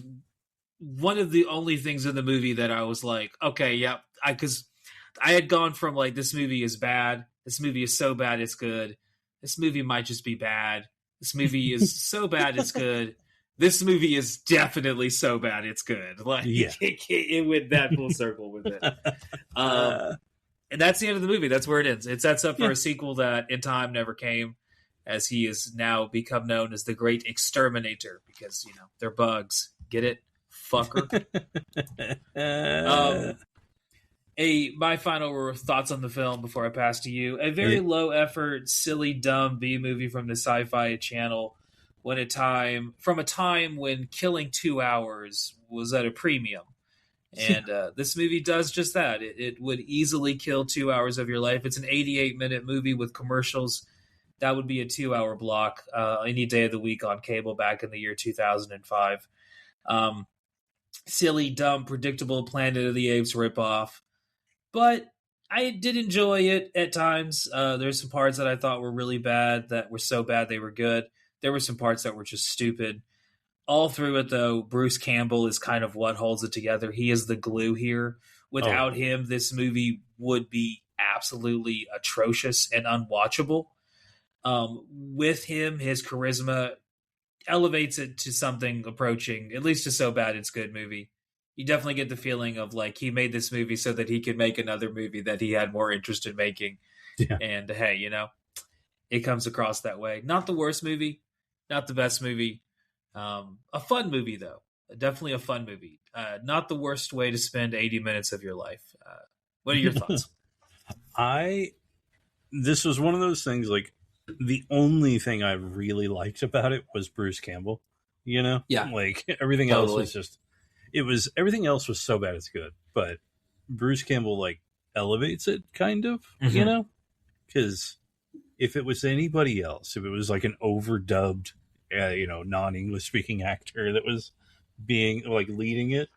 one of the only things in the movie that I was like, okay, yep. Because I had gone from like, this movie is bad. This movie is so bad it's good. This movie might just be bad. This movie is so bad it's good. This movie is definitely so bad it's good. Like it went that full circle with it. And that's the end of the movie. That's where it ends. It sets up for a sequel that in time never came, as he is now become known as the Great Exterminator, because, you know, they're bugs. Get it? Fucker. My final thoughts on the film before I pass to you. A very low effort, silly, dumb B movie from the Syfy channel from a time when killing 2 hours was at a premium. And this movie does just that. It would easily kill 2 hours of your life. It's an 88-minute movie with commercials. That would be a 2-hour block any day of the week on cable back in the year 2005. Silly, dumb, predictable Planet of the Apes ripoff. But I did enjoy it at times. There's some parts that I thought were really bad that were so bad they were good. There were some parts that were just stupid. All through it, though, Bruce Campbell is kind of what holds it together. He is the glue here. Without him, this movie would be absolutely atrocious and unwatchable. With him, his charisma elevates it to something approaching, at least a so bad it's good movie. You definitely get the feeling of like he made this movie so that he could make another movie that he had more interest in making. Yeah. And hey, you know, it comes across that way. Not the worst movie, not the best movie. A fun movie though. Definitely a fun movie. Not the worst way to spend 80 minutes of your life. What are your thoughts? This was one of those things, like, the only thing I really liked about it was Bruce Campbell, you know? Yeah. Like, everything else was just, everything else was so bad it's good. But Bruce Campbell, like, elevates it, kind of, you know? Because if it was anybody else, if it was like an overdubbed, non-English speaking actor that was being, like, leading it,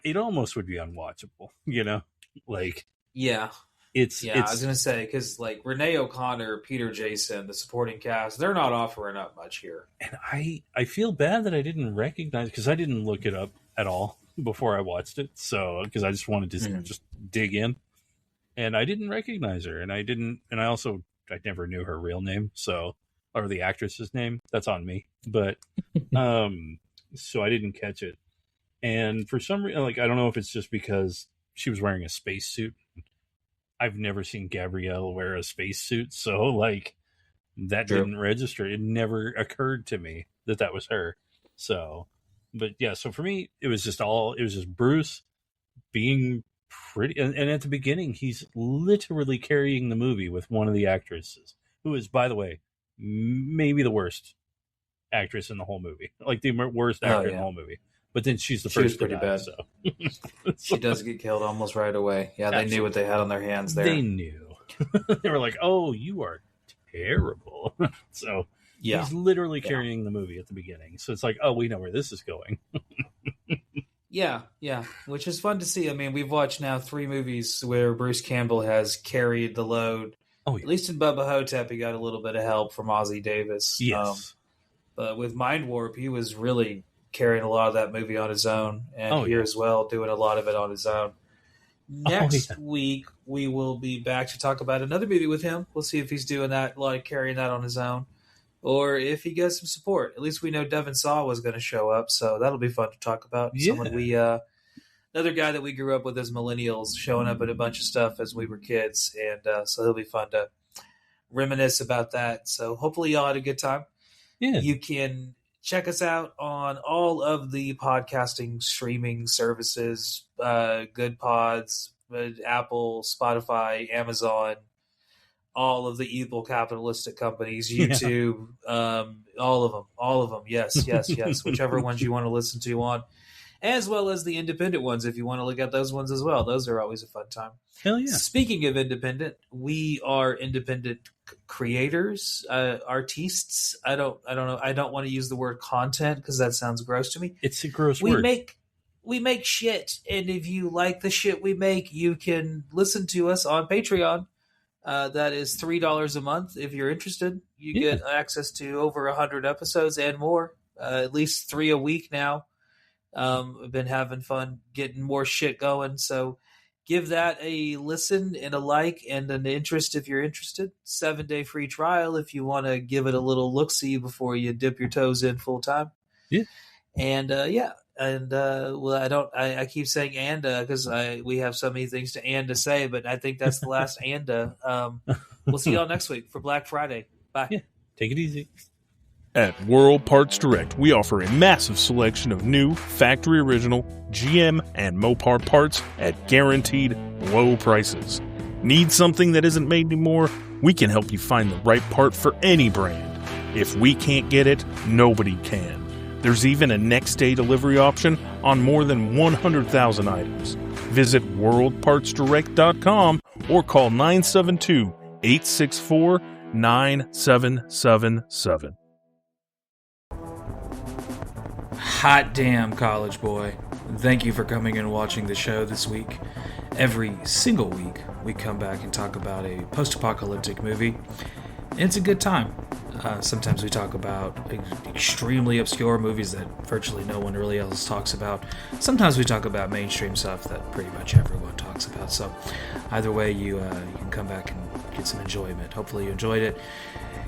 it almost would be unwatchable, you know? Like, yeah. I was gonna say, because like Renee O'Connor, Peter Jason, the supporting cast, they're not offering up much here. And I feel bad that I didn't recognize, because I didn't look it up at all before I watched it. So because I just wanted to just dig in, and I didn't recognize her, and I never knew her real name, or the actress's name. That's on me, but so I didn't catch it. And for some reason, like, I don't know if it's just because she was wearing a spacesuit. I've never seen Gabrielle wear a spacesuit, so like that didn't register. It never occurred to me that was her. So, but yeah, so for me, it was just Bruce being pretty. And at the beginning, he's literally carrying the movie with one of the actresses, who is, by the way, maybe the worst actress in the whole movie, like the worst actor in the whole movie. But then she's the first to die, bad. So. She does get killed almost right away. Yeah, they knew what they had on their hands there. They knew. They were like, "Oh, you are terrible." So he's literally carrying the movie at the beginning. So it's like, "Oh, we know where this is going." Yeah, which is fun to see. I mean, we've watched now 3 movies where Bruce Campbell has carried the load. Oh, yeah. At least in Bubba Hotep, he got a little bit of help from Ozzie Davis. Yes. But with Mind Warp, he was really carrying a lot of that movie on his own, and here as well, doing a lot of it on his own. Next week, we will be back to talk about another movie with him. We'll see if he's doing that, like carrying that on his own, or if he gets some support. At least we know Devin Saw was going to show up, so that'll be fun to talk about. Yeah. Someone another guy that we grew up with as millennials, showing up at a bunch of stuff as we were kids, and so it'll be fun to reminisce about that. So hopefully y'all had a good time. Yeah. You can check us out on all of the podcasting streaming services, Good Pods, Apple, Spotify, Amazon, all of the evil capitalistic companies, YouTube, all of them. Yes. Whichever ones you want to listen to on, as well as the independent ones, if you want to look at those ones as well. Those are always a fun time. Hell yeah. Speaking of independent, we are independent creators, artistes. I don't know. I don't want to use the word content because that sounds gross to me. It's a gross word. we make shit, and if you like the shit we make, you can listen to us on Patreon. That is $3 a month if you're interested. You get access to over 100 episodes and more, at least 3 a week now. I've been having fun getting more shit going, so give that a listen and a like and an interest if you're interested. 7-day free trial if you want to give it a little look-see before you dip your toes in full time. Yeah. And I keep saying because we have so many things to say, but I think that's the last we'll see y'all next week for Black Friday. Bye. Yeah. Take it easy. At World Parts Direct, we offer a massive selection of new, factory original GM and Mopar parts at guaranteed low prices. Need something that isn't made anymore? We can help you find the right part for any brand. If we can't get it, nobody can. There's even a next-day delivery option on more than 100,000 items. Visit worldpartsdirect.com or call 972-864-9777. Hot damn, college boy. Thank you for coming and watching the show this week. Every single week, we come back and talk about a post-apocalyptic movie. And it's a good time. Sometimes we talk about extremely obscure movies that virtually no one really else talks about. Sometimes we talk about mainstream stuff that pretty much everyone talks about. So either way, you can come back and get some enjoyment. Hopefully you enjoyed it.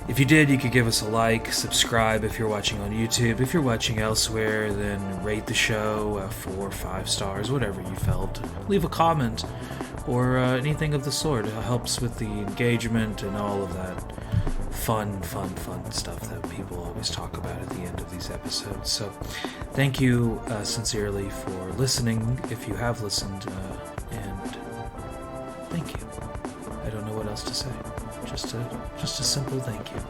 If you did, you could give us a like, subscribe if you're watching on YouTube. If you're watching elsewhere, then rate the show 4 or 5 stars, whatever you felt. Leave a comment or anything of the sort. It helps with the engagement and all of that fun stuff that people always talk about at the end of these episodes. So thank you sincerely for listening, if you have listened, and thank you. I don't know what else to say. Just a simple thank you.